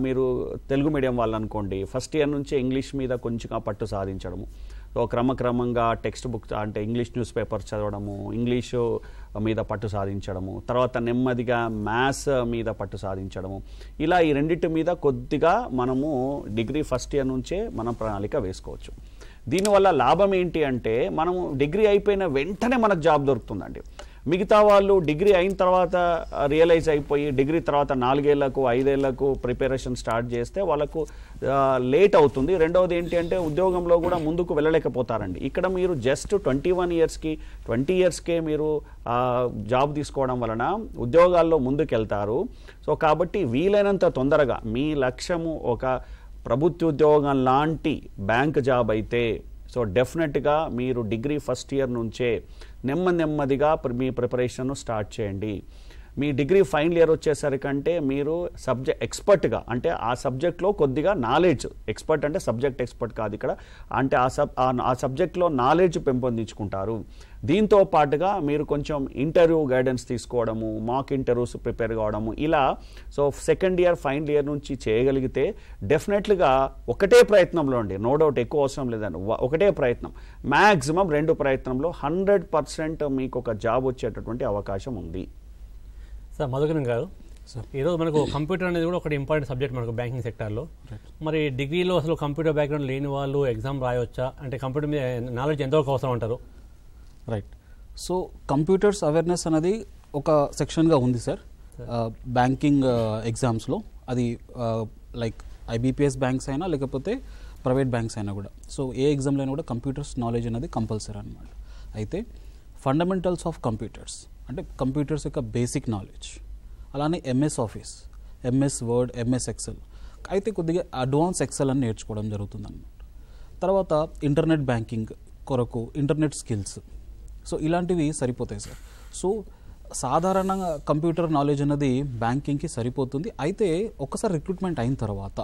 మీరు తెలుగు మీడియం వాళ్ళు అనుకోండి, ఫస్ట్ ఇయర్ నుంచే ఇంగ్లీష్ మీద కొంచెం పట్టు సాధించడము, క్రమక్రమంగా టెక్స్ట్ బుక్ అంటే ఇంగ్లీష్ న్యూస్ పేపర్స్ చదవడము, ఇంగ్లీషు మీద పట్టు సాధించడము, తర్వాత నెమ్మదిగా మ్యాథ్స్ మీద పట్టు సాధించడము, ఇలా ఈ రెండింటి మీద కొద్దిగా మనము డిగ్రీ ఫస్ట్ ఇయర్ నుంచే మనం ప్రణాళిక వేసుకోవచ్చు. దీనివల్ల లాభం ఏంటి అంటే, మనము డిగ్రీ అయిపోయిన వెంటనే మనకు జాబ్ దొరుకుతుందండి. మిగతా వాళ్ళు డిగ్రీ అయిన తర్వాత రియలైజ్ అయిపోయి డిగ్రీ తర్వాత 4 ఏళ్లకు 5 ఏళ్లకు ప్రిపరేషన్ స్టార్ట్ చేస్తే వాళ్ళకు లేట్ అవుతుంది. రెండవది ఏంటి అంటే, ఉద్యోగంలో కూడా ముందుకు వెళ్ళలేకపోతారండి. ఇక్కడ మీరు జస్ట్ 21 ఇయర్స్కి 20 ఇయర్స్కే మీరు జాబ్ తీసుకోవడం వలన ఉద్యోగాల్లో ముందుకెళ్తారు. సో కాబట్టి వీలైనంత తొందరగా మీ లక్ష్యము ఒక ప్రభుత్వ ఉద్యోగం లాంటి బ్యాంక్ జాబ్ అయితే, సో డెఫినెట్గా మీరు డిగ్రీ ఫస్ట్ ఇయర్ నుంచే నెమ్మదిగా మీ ప్రిపరేషన్ స్టార్ట్ చేయండి. మీ డిగ్రీ ఫైనల్ ఇయర్ వచ్చేసరికంటే మీరు ఎక్స్పర్ట్గా, అంటే ఆ సబ్జెక్ట్లో కొద్దిగా నాలెడ్జ్, ఎక్స్పర్ట్ అంటే సబ్జెక్ట్ ఎక్స్పర్ట్ కాదు ఇక్కడ, అంటే ఆ సబ్జెక్ట్లో నాలెడ్జ్ పెంపొందించుకుంటారు. దీంతో పాటుగా మీరు కొంచెం ఇంటర్వ్యూ గైడెన్స్ తీసుకోవడము, మాక్ ఇంటర్వ్యూస్ ప్రిపేర్ కావడము, ఇలా so second year final year నుంచి చేయగలిగితే డెఫినెట్లీగా ఒకటే ప్రయత్నంలో అండి, నో డౌట్ ఎక్కువ అవసరం లేదండి, ఒకటే ప్రయత్నం, మ్యాక్సిమం 2 ప్రయత్నంలో 100% మీకు ఒక జాబ్ వచ్చేటటువంటి అవకాశం ఉంది. సార్, మధుకరన్ గారు, ఈరోజు మనకు కంప్యూటర్ అనేది కూడా ఒకటి ఇంపార్టెంట్ సబ్జెక్ట్ మనకు బ్యాంకింగ్ సెక్టార్లో. మరి డిగ్రీలో అసలు కంప్యూటర్ బ్యాక్గ్రౌండ్ లేని వాళ్ళు ఎగ్జామ్ రాయవచ్చా? అంటే కంప్యూటర్ మీద నాలెడ్జ్ ఎంతవరకు అవసరం అంటారు? రైట్. సో కంప్యూటర్స్ అవేర్నెస్ అనేది ఒక సెక్షన్గా ఉంది సార్ బ్యాంకింగ్ ఎగ్జామ్స్లో. అది లైక్ ఐబీపీఎస్ బ్యాంక్స్ అయినా లేకపోతే ప్రైవేట్ బ్యాంక్స్ అయినా కూడా. సో ఏ ఎగ్జామ్లో అయినా కూడా కంప్యూటర్స్ నాలెడ్జ్ అనేది కంపల్సరీ అనమాట. అయితే ఫండమెంటల్స్ ఆఫ్ కంప్యూటర్స్ అంటే కంప్యూటర్స్ యొక్క బేసిక్ నాలెడ్జ్, అలానే MS office, MS word, MS Excel, అయితే కొద్దిగా అడ్వాన్స్ ఎక్సెల్ అని నేర్చుకోవడం జరుగుతుంది అన్నమాట. తర్వాత ఇంటర్నెట్ బ్యాంకింగ్ కొరకు ఇంటర్నెట్ స్కిల్స్, సో ఇలాంటివి సరిపోతాయి సార్. సో సాధారణంగా కంప్యూటర్ నాలెడ్జ్ అనేది బ్యాంకింగ్కి సరిపోతుంది. అయితే ఒక్కసారి రిక్రూట్మెంట్ అయిన తర్వాత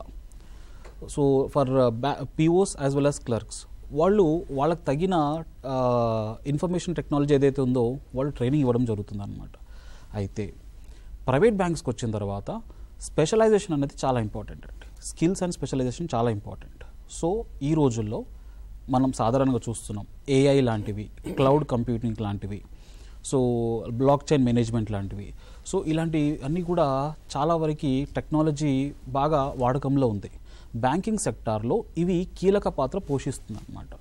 so for POs as well as clerks వాళ్ళకి తగిన ఇన్ఫర్మేషన్ టెక్నాలజీ ఏదైతే ఉందో వాళ్ళు ట్రైనింగ్ ఇవ్వడం జరుగుతుంది అన్నమాట. అయితే ప్రైవేట్ బ్యాంక్స్కి వచ్చిన తర్వాత స్పెషలైజేషన్ అనేది చాలా ఇంపార్టెంట్ అండి. స్కిల్స్ అండ్ స్పెషలైజేషన్ చాలా ఇంపార్టెంట్. సో ఈ రోజుల్లో మనం సాధారణంగా చూస్తున్నాం ఏఐ లాంటివి, క్లౌడ్ కంప్యూటింగ్ లాంటివి, సో బ్లాక్ చైన్ మేనేజ్మెంట్ లాంటివి. సో ఇలాంటి అన్నీ కూడా చాలా వరకు టెక్నాలజీ బాగా వాడకంలో ఉంది. బ్యాంకింగ్ సెక్టార్లో ఇవి కీలక పాత్ర పోషిస్తుంది అన్నమాట.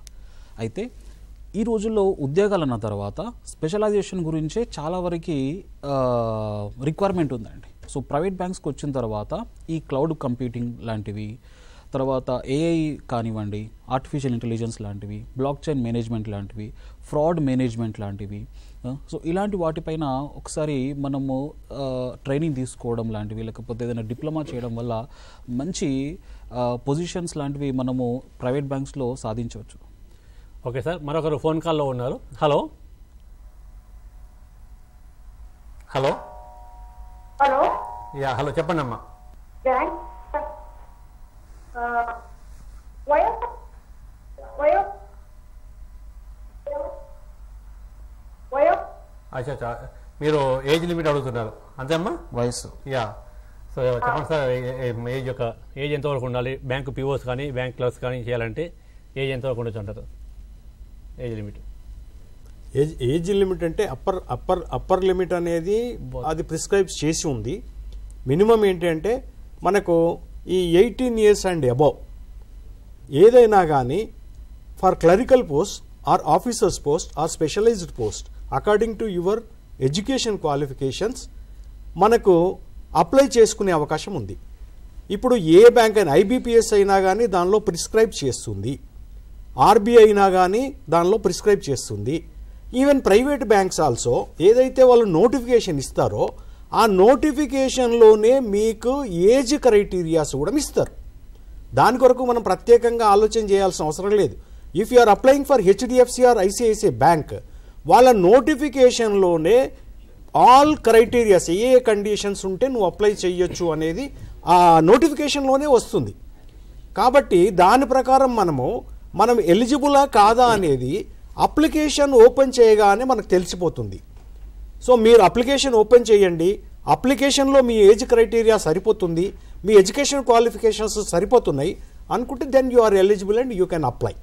అయితే ఈ రోజుల్లో ఉద్యోగాలు అన్న తర్వాత స్పెషలైజేషన్ గురించే చాలా వరకు రిక్వైర్మెంట్ ఉందండి. సో ప్రైవేట్ బ్యాంక్స్కి వచ్చిన తర్వాత ఈ క్లౌడ్ కంప్యూటింగ్ లాంటివి, తర్వాత ఏఐ కానివ్వండి, ఆర్టిఫిషియల్ ఇంటెలిజెన్స్ లాంటివి, బ్లాక్ చైన్ మేనేజ్మెంట్ లాంటివి, ఫ్రాడ్ మేనేజ్మెంట్ లాంటివి, సో ఇలాంటి వాటిపైన ఒకసారి మనము ట్రైనింగ్ తీసుకోవడం లాంటివి, లేకపోతే ఏదైనా డిప్లొమా చేయడం వల్ల మంచి పొజిషన్స్ లాంటివి మనము ప్రైవేట్ బ్యాంక్స్లో సాధించవచ్చు. ఓకే సార్, మరొకరు ఫోన్ కాల్లో ఉన్నారు. Hello hello hello yeah hello, చెప్పండి అమ్మా. అచ్చా, మీరు ఏజ్ లిమిట్ అడుగుతున్నారు అంతేమ్మా? వయసు. యా, సో చెప్పండి సార్, ఏజ్ ఎంతవరకు ఉండాలి? బ్యాంకు పిఓస్ కానీ బ్యాంక్ క్లర్క్స్ కానీ చేయాలంటే ఏజ్ ఎంతవరకు ఉండొచ్చు అంటారు? ఏజ్ లిమిట్ ఏజ్ లిమిట్ అంటే అప్పర్ లిమిట్ అనేది అది ప్రిస్క్రైబ్ చేసి ఉంది. మినిమం ఏంటంటే మనకు ఈ 18 years అండ్ అబౌవ్ ఏదైనా కానీ for clerical post or officers post or specialized post according to your education qualifications మనకు అప్లై చేసుకునే అవకాశం ఉంది. ఇప్పుడు ఏ బ్యాంక్ అయినా, ఐబీపీఎస్ అయినా కానీ దానిలో ప్రిస్క్రైబ్ చేస్తుంది, ఆర్బీఐ అయినా కానీ దానిలో ప్రిస్క్రైబ్ చేస్తుంది. ఈవెన్ ప్రైవేట్ బ్యాంక్స్ ఆల్సో ఏదైతే వాళ్ళు నోటిఫికేషన్ ఇస్తారో ఆ నోటిఫికేషన్లోనే మీకు ఏజ్ క్రైటీరియాస్ కూడా ఇస్తారు. దాని కొరకు మనం ప్రత్యేకంగా ఆలోచన చేయాల్సిన అవసరం లేదు. If you are applying for HDFC or ICICI bank, వాళ్ళ నోటిఫికేషన్లోనే ఆల్ క్రైటీరియాస్ ఏ కండిషన్స్ ఉంటే నువ్వు అప్లై చేయొచ్చు అనేది ఆ నోటిఫికేషన్లోనే వస్తుంది. కాబట్టి దాని ప్రకారం మనం ఎలిజిబులా కాదా అనేది అప్లికేషన్ ఓపెన్ చేయగానే మనకు తెలిసిపోతుంది. సో మీరు అప్లికేషన్ ఓపెన్ చేయండి, అప్లికేషన్లో మీ ఏజ్ క్రైటీరియా సరిపోతుంది, మీ ఎడ్యుకేషన్ క్వాలిఫికేషన్స్ సరిపోతున్నాయి అనుకుంటే then you are eligible and you can apply.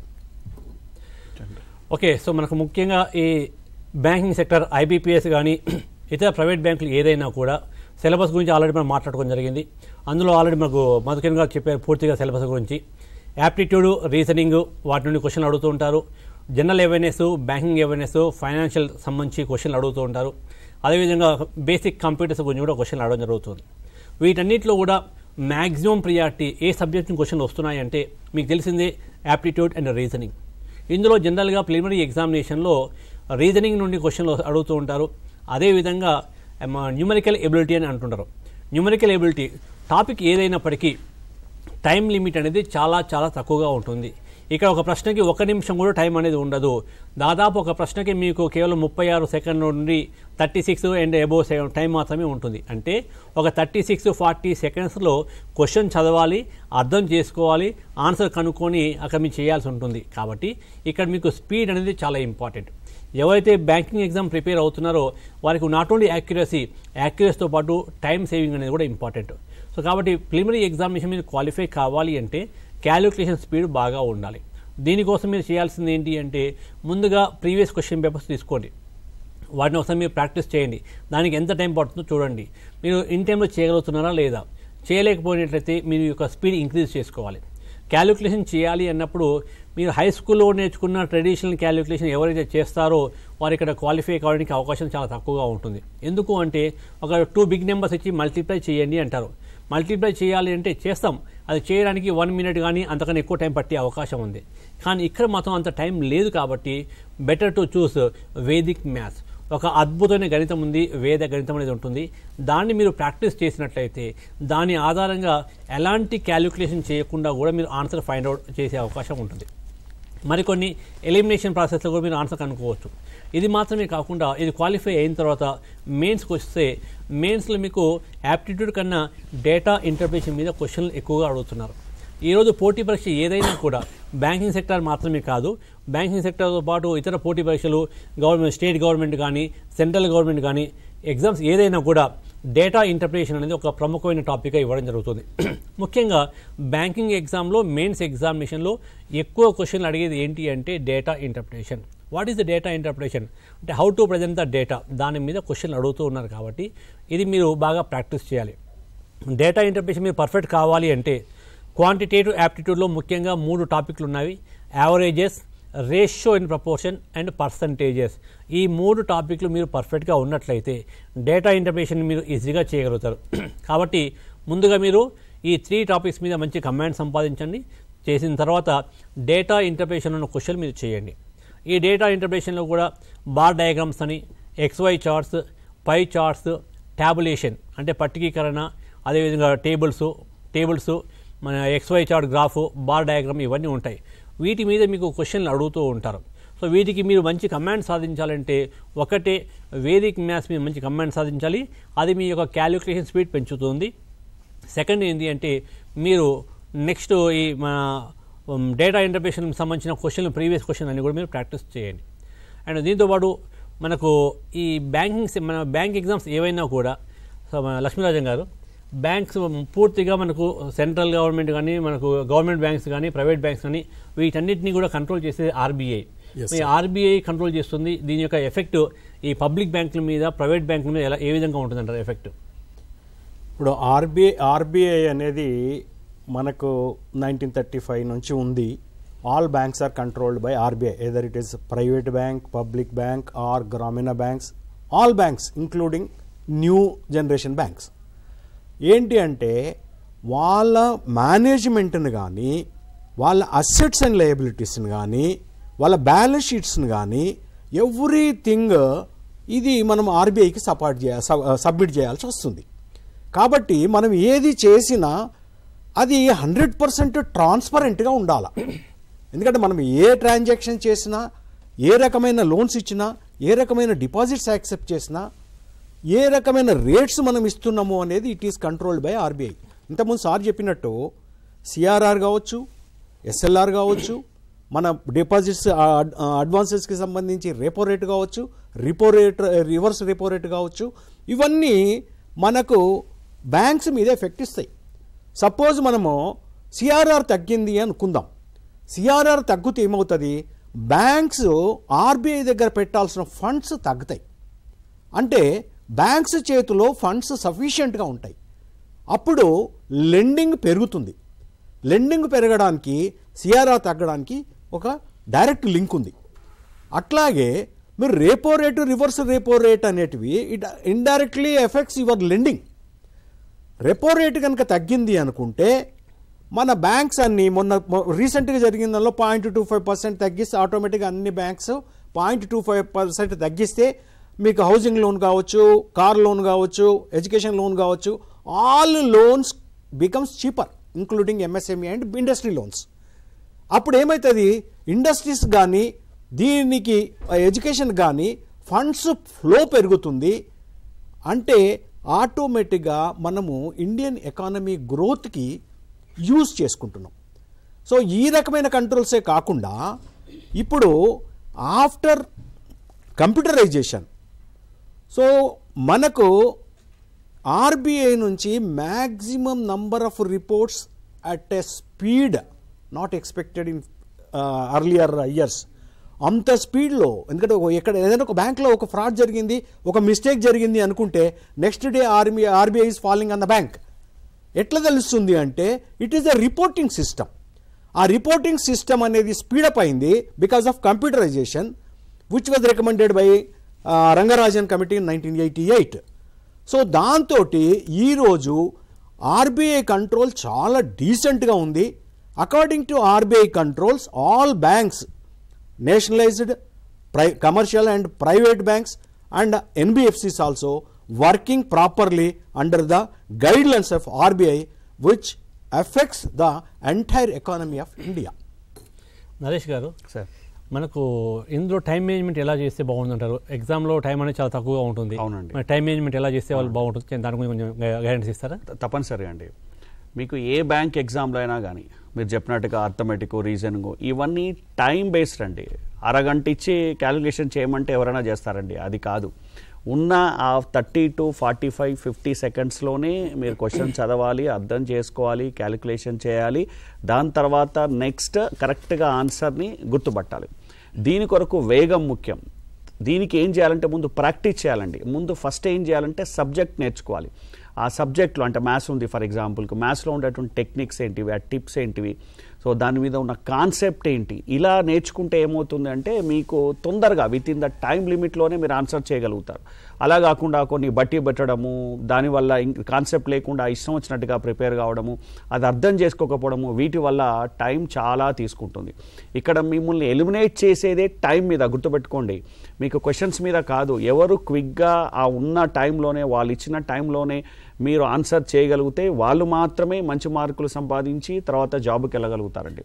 Okay, so మనకు ముఖ్యంగా ఈ బ్యాంకింగ్ సెక్టర్ ఐబీపీఎస్ కానీ ఇతర ప్రైవేట్ బ్యాంకులు ఏదైనా కూడా సిలబస్ గురించి ఆల్రెడీ మనం మాట్లాడుకోవడం జరిగింది. అందులో ఆల్రెడీ మనకు మధుకిరణ్ గారు చెప్పారు పూర్తిగా సిలబస్ గురించి. యాప్టిట్యూడ్, రీజనింగ్ వాటి నుండి క్వశ్చన్లు అడుగుతూ ఉంటారు. General awareness, banking awareness, financial సంబంధించి క్వశ్చన్లు అడుగుతూ ఉంటారు. అదేవిధంగా బేసిక్ కంప్యూటర్స్ గురించి కూడా క్వశ్చన్లు అడగడం జరుగుతుంది. వీటన్నిటిలో కూడా మ్యాక్సిమం ప్రియారిటీ ఏ సబ్జెక్ట్ నుంచి క్వశ్చన్లు వస్తున్నాయంటే మీకు తెలిసిందే యాప్టిట్యూడ్ అండ్ రీజనింగ్. ఇందులో జనరల్గా ప్రిలిమినరీ ఎగ్జామినేషన్లో రీజనింగ్ నుండి క్వశ్చన్లు అడుగుతూ ఉంటారు. అదేవిధంగా న్యూమరికల్ ఎబిలిటీ అని అంటుంటారు. న్యూమరికల్ ఎబిలిటీ టాపిక్ ఏదైనప్పటికీ టైం లిమిట్ అనేది చాలా చాలా తక్కువగా ఉంటుంది. ఇక్కడ ఒక ప్రశ్నకి 1 నిమిషం కూడా టైం అనేది ఉండదు. దాదాపు ఒక ప్రశ్నకి మీకు కేవలం 36 సెకండ్ల నుండి 36 అండ్ అబోవ్ టైం మాత్రమే ఉంటుంది. అంటే ఒక 36-40 సెకండ్స్లో క్వశ్చన్ చదవాలి, అర్థం చేసుకోవాలి, ఆన్సర్ కనుక్కొని అక్కడ మీరు చేయాల్సి ఉంటుంది. కాబట్టి ఇక్కడ మీకు స్పీడ్ అనేది చాలా ఇంపార్టెంట్. ఎవరైతే బ్యాంకింగ్ ఎగ్జామ్ ప్రిపేర్ అవుతున్నారో వారికి నాట్ ఓన్లీ యాక్యురసీతో పాటు టైం సేవింగ్ అనేది కూడా ఇంపార్టెంట్. సో కాబట్టి ప్రిలిమినరీ ఎగ్జామినేషన్ మీరు క్వాలిఫై కావాలి అంటే క్యాలిక్యులేషన్ స్పీడ్ బాగా ఉండాలి. దీనికోసం మీరు చేయాల్సింది ఏంటి అంటే ముందుగా ప్రీవియస్ క్వశ్చన్ పేపర్స్ తీసుకోండి, వాటిని ఒకసారి మీరు ప్రాక్టీస్ చేయండి. దానికి ఎంత టైం పడుతుందో చూడండి. మీరు ఇన్ టైంలో చేయగలుగుతున్నారా లేదా, చేయలేకపోయినట్లయితే మీరు యొక్క స్పీడ్ ఇంక్రీజ్ చేసుకోవాలి. క్యాలిక్యులేషన్ చేయాలి అన్నప్పుడు మీరు హై స్కూల్లో నేర్చుకున్న ట్రెడిషనల్ క్యాలిక్యులేషన్ ఎవరైతే చేస్తారో వారు ఇక్కడ క్వాలిఫై కావడానికి అవకాశం చాలా తక్కువగా ఉంటుంది. ఎందుకు అంటే ఒక 2 బిగ్ నెంబర్స్ ఇచ్చి మల్టిప్లై చేయండి అంటారు. మల్టిప్లై చేయాలి అంటే చేస్తాం, అది చేయడానికి 1 minute కానీ అంతకన్నా ఎక్కువ టైం పట్టే అవకాశం ఉంది. కానీ ఇక్కడ మాత్రం అంత టైం లేదు. కాబట్టి better to choose Vedic maths. ఒక అద్భుతమైన గణితం ఉంది, వేద గణితం అనేది ఉంటుంది. దాన్ని మీరు ప్రాక్టీస్ చేసినట్లయితే దాని ఆధారంగా ఎలాంటి క్యాలిక్యులేషన్ చేయకుండా కూడా మీరు ఆన్సర్ ఫైండ్ అవుట్ చేసే అవకాశం ఉంటుంది. మరికొన్ని ఎలిమినేషన్ ప్రాసెస్లో కూడా మీరు ఆన్సర్ కనుక్కోవచ్చు. ఇది మాత్రమే కాకుండా ఇది క్వాలిఫై అయిన తర్వాత మెయిన్స్కి వస్తే మెయిన్స్లో మీకు యాప్టిట్యూడ్ కన్నా డేటా ఇంటర్ప్రిటేషన్ మీద క్వశ్చన్లు ఎక్కువగా అడుగుతున్నారు. ఈరోజు పోటీ పరీక్ష ఏదైనా కూడా బ్యాంకింగ్ సెక్టార్ మాత్రమే కాదు, బ్యాంకింగ్ సెక్టార్తో పాటు ఇతర పోటీ పరీక్షలు గవర్నమెంట్, స్టేట్ గవర్నమెంట్ కానీ సెంట్రల్ గవర్నమెంట్ కానీ ఎగ్జామ్స్ ఏదైనా కూడా డేటా ఇంటర్ప్రిటేషన్ అనేది ఒక ప్రముఖమైన టాపిక్గా ఇవ్వడం జరుగుతుంది. ముఖ్యంగా బ్యాంకింగ్ ఎగ్జామ్లో మెయిన్స్ ఎగ్జామినేషన్లో ఎక్కువ క్వశ్చన్లు అడిగేది ఏంటి అంటే data interpretation. What is the data interpretation అంటే how to present the data, దాని మీద క్వశ్చన్లు అడుగుతూ ఉన్నారు. కాబట్టి ఇది మీరు బాగా ప్రాక్టీస్ చేయాలి. డేటా ఇంటర్ప్రిటేషన్ మీరు పర్ఫెక్ట్ కావాలి అంటే క్వాంటిటేటివ్ యాప్టిట్యూడ్లో ముఖ్యంగా 3 టాపిక్లు ఉన్నాయి: averages, ratio in proportion and percentages. ఈ 3 టాపిక్లు మీరు పర్ఫెక్ట్గా ఉన్నట్లయితే డేటా ఇంటర్ప్రిటేషన్ మీరు ఈజీగా చేయగలుగుతారు. కాబట్టి ముందుగా మీరు ఈ 3 టాపిక్స్ మీద మంచి కమాండ్ సంపాదించండి. చేసిన తర్వాత డేటా ఇంటర్ప్రిటేషన్ ఉన్న క్వశ్చన్ మీరు చేయండి. ఈ డేటా ఇంటర్ప్రిటేషన్లో కూడా బార్ డయాగ్రామ్స్ అని, XY చార్ట్స్, పై చార్ట్స్, ట్యాబులేషన్ అంటే పట్టికీకరణ, అదేవిధంగా టేబుల్స్, మన XY chart, graph, bar diagram ఇవన్నీ ఉంటాయి. వీటి మీద మీకు క్వశ్చన్లు అడుగుతూ ఉంటారు. సో వీటికి మీరు మంచి కమాండ్ సాధించాలంటే ఒకటే వేదిక్ మ్యాథ్స్ మీద మంచి కమాండ్ సాధించాలి. అది మీ యొక్క క్యాలిక్యులేషన్ స్పీడ్ పెంచుతుంది. సెకండ్ ఏంటి అంటే మీరు నెక్స్ట్ ఈ మన డేటా ఇంటర్ప్రిటేషన్కి సంబంధించిన క్వశ్చన్లు, ప్రీవియస్ క్వశ్చన్ అన్ని కూడా మీరు ప్రాక్టీస్ చేయండి. అండ్ దీంతోపాటు మనకు ఈ మన బ్యాంక్ ఎగ్జామ్స్ ఏవైనా కూడా లక్ష్మీరాజన్ గారు, బ్యాంక్స్ పూర్తిగా మనకు సెంట్రల్ గవర్నమెంట్ కానీ, మనకు గవర్నమెంట్ బ్యాంక్స్ కానీ, ప్రైవేట్ బ్యాంక్స్ కానీ వీటన్నిటిని కూడా కంట్రోల్ చేసేది ఆర్బీఐ. ఈ ఆర్బీఐ కంట్రోల్ చేస్తుంది. దీని యొక్క ఎఫెక్ట్ ఈ పబ్లిక్ బ్యాంకుల మీద, ప్రైవేట్ బ్యాంకుల మీద ఏ విధంగా ఉంటుందంటారు ఎఫెక్ట్? ఇప్పుడు ఆర్బీఐ అనేది మనకు 1935 నుంచి ఉంది. All banks are controlled by RBI, either it is private bank, public bank or gramin banks, all banks including new generation banks. ఏంటి అంటే వాళ్ళ మేనేజ్మెంట్ని కానీ, వాళ్ళ అసెట్స్ అండ్ లయబిలిటీస్ని కానీ, వాళ్ళ బ్యాలెన్స్ షీట్స్ని కానీ ఎవ్రీథింగ్ ఇది మనం ఆర్బీఐకి సబ్మిట్ చేయాల్సి వస్తుంది. కాబట్టి మనం ఏది చేసినా అది 100% ట్రాన్స్పరెంట్గా ఉండాలి. ఎందుకంటే మనం ఏ ట్రాన్సాక్షన్ చేసినా, ఏ రకమైన లోన్స్ ఇచ్చినా, ఏ రకమైన డిపాజిట్స్ యాక్సెప్ట్ చేసినా, ఏ రకమైన రేట్స్ మనం ఇస్తున్నాము అనేది it is controlled by RBI. ఇంతకుముందు సార్ చెప్పినట్టు సిఆర్ఆర్ కావచ్చు, ఎస్ఎల్ఆర్ కావచ్చు, మన డిపాజిట్స్ అడ్వాన్సెస్కి సంబంధించి రెపో రేట్ కావచ్చు, రివర్స్ రెపో రేట్ కావచ్చు, ఇవన్నీ మనకు బ్యాంక్స్ మీద ఎఫెక్ట్ ఇస్తాయి. సపోజ్ మనము సిఆర్ఆర్ తగ్గింది అనుకుందాం. సిఆర్ఆర్ తగ్గితే ఏమవుతుంది? బ్యాంక్స్ ఆర్బీఐ దగ్గర పెట్టాల్సిన ఫండ్స్ తగ్గుతాయి. అంటే బ్యాంక్స్ చేతిలో ఫండ్స్ సఫిషియెంట్గా ఉంటాయి. అప్పుడు లెండింగ్ పెరుగుతుంది. లెండింగ్ పెరగడానికి సిఆర్ఆర్ తగ్గడానికి ఒక డైరెక్ట్ లింక్ ఉంది. అట్లాగే మీరు రేపో రేటు, రివర్స్ రేపో రేట్ అనేటివి it indirectly effects your lending. Repo rate కనుక తగ్గింది అనుకుంటే మన బ్యాంక్స్ అన్నీ మొన్న రీసెంట్గా జరిగిన దానిలో 0.25% తగ్గిస్తే ఆటోమేటిక్గా అన్ని బ్యాంక్స్ 0.25% తగ్గిస్తే మీకు హౌసింగ్ లోన్ కావచ్చు, కార్ లోన్ కావచ్చు, ఎడ్యుకేషన్ లోన్ కావచ్చు, all loans becomes cheaper including MSME and industry loans. అప్పుడు ఏమవుతుంది? ఇండస్ట్రీస్ కానీ, దీనికి ఎడ్యుకేషన్ కానీ ఫండ్స్ ఫ్లో పెరుగుతుంది. అంటే ఆటోమేటిక్గా మనము ఇండియన్ ఎకానమీ గ్రోత్కి యూజ్ చేసుకుంటున్నాం. సో ఈ రకమైన కంట్రోల్సే కాకుండా ఇప్పుడు ఆఫ్టర్ కంప్యూటరైజేషన్, సో మనకు ఆర్బీఐ నుంచి maximum number of reports at a speed not expected in earlier years, అంత స్పీడ్లో. ఎందుకంటే ఎక్కడ ఏదైనా ఒక బ్యాంక్లో ఒక ఫ్రాడ్ జరిగింది, ఒక మిస్టేక్ జరిగింది అనుకుంటే next day RBI is following on the bank. ఎట్లా తెలుస్తుంది అంటే it is the reporting system. ఆ రిపోర్టింగ్ సిస్టమ్ అనేది స్పీడప్ అయింది because of computerization, which was recommended by Rangarajan committee in 1988. So దాంతో ఈరోజు ఆర్బీఐ కంట్రోల్ చాలా డీసెంట్గా ఉంది. According to RBI controls, all banks, nationalized, commercial and private banks and NBFCs also working properly under the guidelines of RBI, which affects the entire economy of India. Naresh గారు, సార్ మనకు ఇందులో టైం మేనేజ్మెంట్ ఎలా చేస్తే బాగుంటుంటారు? ఎగ్జామ్లో టైం అనేది చాలా తక్కువగా ఉంటుంది. అవునండి. మరి టైం మేనేజ్మెంట్ ఎలా చేస్తే వాళ్ళు బాగుంటుంది, దాని గురించి కొంచెం గైడెన్స్ ఇస్తారా? తప్పనిసరిగా అండి. మీకు ఏ బ్యాంక్ ఎగ్జామ్లో అయినా కానీ మీరు చెప్పినట్టుగా అర్థమెటిక్, రీజనింగ్ ఇవన్నీ టైం బేస్డ్ అండి. అరగంట ఇచ్చి క్యాలిక్యులేషన్ చేయమంటే ఎవరైనా చేస్తారండి, అది కాదు. ఉన్న ఆ 30 to 45, 50 సెకండ్స్లోనే మీరు క్వశ్చన్ చదవాలి, అర్థం చేసుకోవాలి, క్యాలిక్యులేషన్ చేయాలి. దాని తర్వాత నెక్స్ట్ కరెక్ట్గా ఆన్సర్ని గుర్తుపట్టాలి. దీని కొరకు వేగం ముఖ్యం. దీనికి ఏం చేయాలంటే ముందు ప్రాక్టీస్ చేయాలండి. ముందు ఫస్ట్ ఏం చేయాలంటే సబ్జెక్ట్ నేర్చుకోవాలి. ఆ సబ్జెక్ట్లో అంటే మ్యాథ్స్ ఉంది ఫర్ ఎగ్జాంపుల్కి, మ్యాథ్స్లో ఉండేటువంటి టెక్నిక్స్ ఏంటివి, ఆ టిప్స్ ఏంటివి, సో దాని మీద ఉన్న కాన్సెప్ట్ ఏంటి, ఇలా నేర్చుకుంటే ఏమవుతుంది అంటే మీకు తొందరగా విత్ ఇన్ ద టైం లిమిట్లోనే మీరు ఆన్సర్ చేయగలుగుతారు. అలా కాకుండా కొన్ని బట్టి పెట్టడము, దానివల్ల కాన్సెప్ట్ లేకుండా ఇష్టం వచ్చినట్టుగా ప్రిపేర్ కావడము, అది అర్థం చేసుకోకపోవడము, వీటి వల్ల టైం చాలా తీసుకుంటుంది. ఇక్కడ మిమ్మల్ని ఎలిమినేట్ చేసేదే టైం మీద, గుర్తుపెట్టుకోండి. మీకు క్వశ్చన్స్ మీద కాదు. ఎవరు క్విక్గా ఆ ఉన్న టైంలోనే, వాళ్ళు ఇచ్చిన టైంలోనే మీరు ఆన్సర్ చేయగలిగితే వాళ్ళు మాత్రమే మంచి మార్కులు సంపాదించి తర్వాత జాబ్కి వెళ్ళగలుగుతారండి.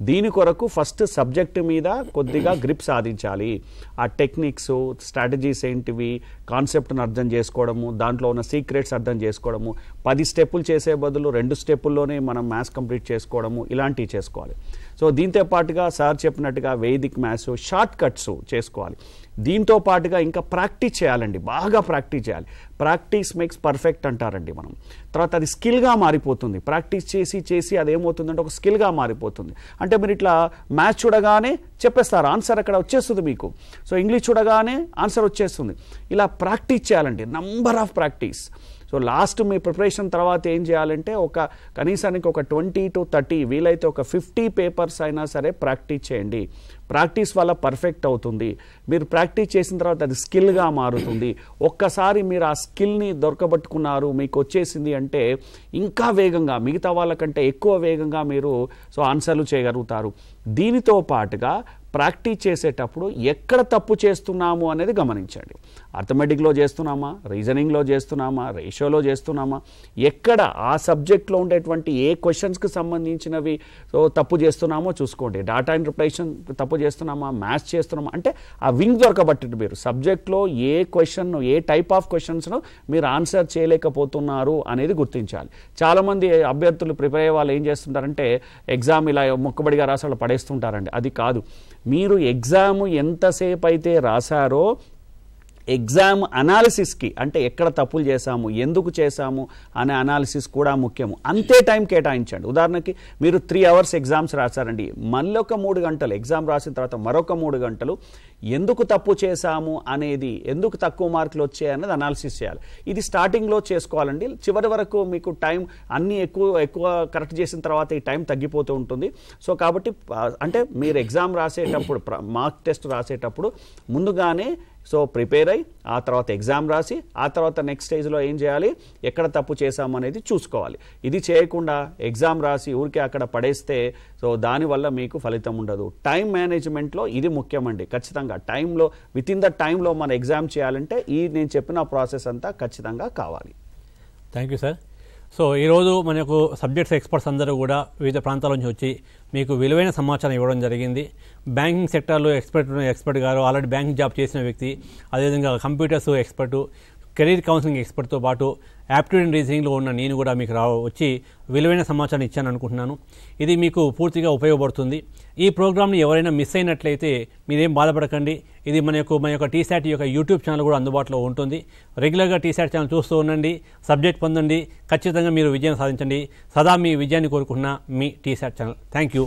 దీని కొరకు ఫస్ట్ సబ్జెక్ట్ మీద కొద్దిగా గ్రిప్ సాధించాలి. ఆ టెక్నిక్స్, స్ట్రాటజీస్ ఏంటివి, కాన్సెప్ట్ను అర్థం చేసుకోవడము, దాంట్లో ఉన్న సీక్రెట్స్ అర్థం చేసుకోవడము, 10 స్టెప్పులు చేసే బదులు 2 స్టెప్పుల్లోనే మనం మ్యాథ్స్ కంప్లీట్ చేసుకోవడము, ఇలాంటివి చేసుకోవాలి. సో దీంతో పాటుగా సార్ చెప్పినట్టుగా వేదిక్ మ్యాథ్స్, షార్ట్ కట్స్ చేసుకోవాలి. దీంతో పాటుగా ఇంకా ప్రాక్టీస్ చేయాలండి, బాగా ప్రాక్టీస్ చేయాలి. ప్రాక్టీస్ మేక్స్ పర్ఫెక్ట్ అంటారండి మనం. తర్వాత అది స్కిల్గా మారిపోతుంది. ప్రాక్టీస్ చేసి చేసి అదేమవుతుందంటే ఒక స్కిల్గా మారిపోతుంది. అంటే మీరు ఇట్లా మ్యాథ్స్ చూడగానే చెప్పేస్తారు, ఆన్సర్ అక్కడ వచ్చేస్తుంది మీకు. సో ఇంగ్లీష్ చూడగానే ఆన్సర్ వచ్చేస్తుంది. ఇలా ప్రాక్టీస్ చేయాలండి, number of practice. So last me preparation తర్వాత ఏం చేయాలంటే కనీసానికి ఒక 20 to 30, వీలైతే ఒక 50 పేపర్స్ అయినా సరే ప్రాక్టీస్ చేయండి. ప్రాక్టీస్ వల్ల పర్ఫెక్ట్ అవుతుంది. మీరు ప్రాక్టీస్ చేసిన తర్వాత అది స్కిల్గా మారుతుంది. ఒక్కసారి మీరు ఆ స్కిల్ని దొరకబట్టుకున్నారు, మీకు వచ్చేసింది అంటే ఇంకా వేగంగా, మిగతా వాళ్ళకంటే ఎక్కువ వేగంగా మీరు ఆన్సర్లు చేయగలుగుతారు. దీనితో పాటుగా ప్రాక్టీస్ చేసేటప్పుడు ఎక్కడ తప్పు చేస్తున్నాము అనేది గమనించండి. అర్థమెటిక్లో చేస్తున్నామా, రీజనింగ్లో చేస్తున్నామా, రేషియోలో చేస్తున్నామా, ఎక్కడ ఆ సబ్జెక్ట్లో ఉండేటువంటి ఏ క్వశ్చన్స్కి సంబంధించినవి తప్పు చేస్తున్నామో చూసుకోండి. డేటా ఇంటర్ప్రిటేషన్ తప్పు చేస్తున్నామా, మ్యాథ్స్ చేస్తున్నామా, అంటే ఆ వింగ్ దొరకబట్టి మీరు సబ్జెక్ట్లో ఏ క్వశ్చన్, ఏ టైప్ ఆఫ్ క్వశ్చన్స్ను మీరు ఆన్సర్ చేయలేకపోతున్నారు అనేది గుర్తించాలి. చాలామంది అభ్యర్థులు ప్రిపేర్ అయ్యే వాళ్ళు ఏం చేస్తుంటారంటే ఎగ్జామ్ ఇలా మొక్కబడిగా రాసి వాళ్ళు పడేస్తుంటారండి. అది కాదు. మీరు ఎగ్జామ్ ఎంతసేపు అయితే రాశారో ఎగ్జామ్ అనాలిసిస్కి, అంటే ఎక్కడ తప్పులు చేశాము, ఎందుకు చేశాము అనే అనాలిసిస్ కూడా ముఖ్యము. అంతే టైం కేటాయించండి. ఉదాహరణకి మీరు 3 hours ఎగ్జామ్స్ రాశారండి, మళ్ళీ ఒక 3 గంటలు ఎగ్జామ్ రాసిన తర్వాత మరొక 3 గంటలు ఎందుకు తప్పు చేశాము అనేది, ఎందుకు తక్కువ మార్కులు వచ్చాయనేది అనాలిసిస్ చేయాలి. ఇది స్టార్టింగ్లో చేసుకోవాలండి. చివరి వరకు మీకు టైం అన్నీ ఎక్కువ కరెక్ట్ చేసిన తర్వాత ఈ టైం తగ్గిపోతూ ఉంటుంది. సో కాబట్టి అంటే మీరు ఎగ్జామ్ రాసేటప్పుడు, మార్క్ టెస్ట్ రాసేటప్పుడు ముందుగానే ప్రిపేర్ అయ్యి ఆ తర్వాత ఎగ్జామ్ రాసి ఆ తర్వాత నెక్స్ట్ స్టేజ్లో ఏం చేయాలి, ఎక్కడ తప్పు చేశాము అనేది చూసుకోవాలి. ఇది చేయకుండా ఎగ్జామ్ రాసి ఊరికే అక్కడ పడేస్తే దానివల్ల మీకు ఫలితం ఉండదు. టైం మేనేజ్మెంట్లో ఇది ముఖ్యమండి. ఖచ్చితంగా టైంలో, విత్ ఇన్ ద టైంలో మన ఎగ్జామ్ చేయాలంటే నేను చెప్పిన ప్రాసెస్ అంతా ఖచ్చితంగా కావాలి. Thank you sir. సో ఈరోజు మనకు సబ్జెక్ట్స్ ఎక్స్పర్ట్స్ అందరూ కూడా వివిధ ప్రాంతాల నుంచి వచ్చి మీకు విలువైన సమాచారం ఇవ్వడం జరిగింది. బ్యాంకింగ్ సెక్టార్లో ఎక్స్పర్ట్ గారు, ఆల్రెడీ బ్యాంకింగ్ జాబ్ చేసిన వ్యక్తి, అదేవిధంగా కంప్యూటర్స్ ఎక్స్పర్టు, కెరీర్ కౌన్సిలింగ్ ఎక్స్పర్ట్తో పాటు యాప్టిట్యూడ్ అండ్ రీజనింగ్లో ఉన్న నేను కూడా మీకు వచ్చి విలువైన సమాచారం ఇచ్చాను అనుకుంటున్నాను. ఇది మీకు పూర్తిగా ఉపయోగపడుతుంది. ఈ ప్రోగ్రామ్ని ఎవరైనా మిస్ అయినట్లయితే మీరేం బాధపడకండి. ఇది మన యొక్క టీశాట్ యొక్క యూట్యూబ్ ఛానల్ కూడా అందుబాటులో ఉంటుంది. రెగ్యులర్గా టీశాట్ ఛానల్ చూస్తూ ఉండండి, సబ్జెక్ట్ పొందండి, ఖచ్చితంగా మీరు విజయం సాధించండి. సదా మీ విజయాన్ని కోరుకుంటున్న మీ టీశాట్ ఛానల్. Thank you.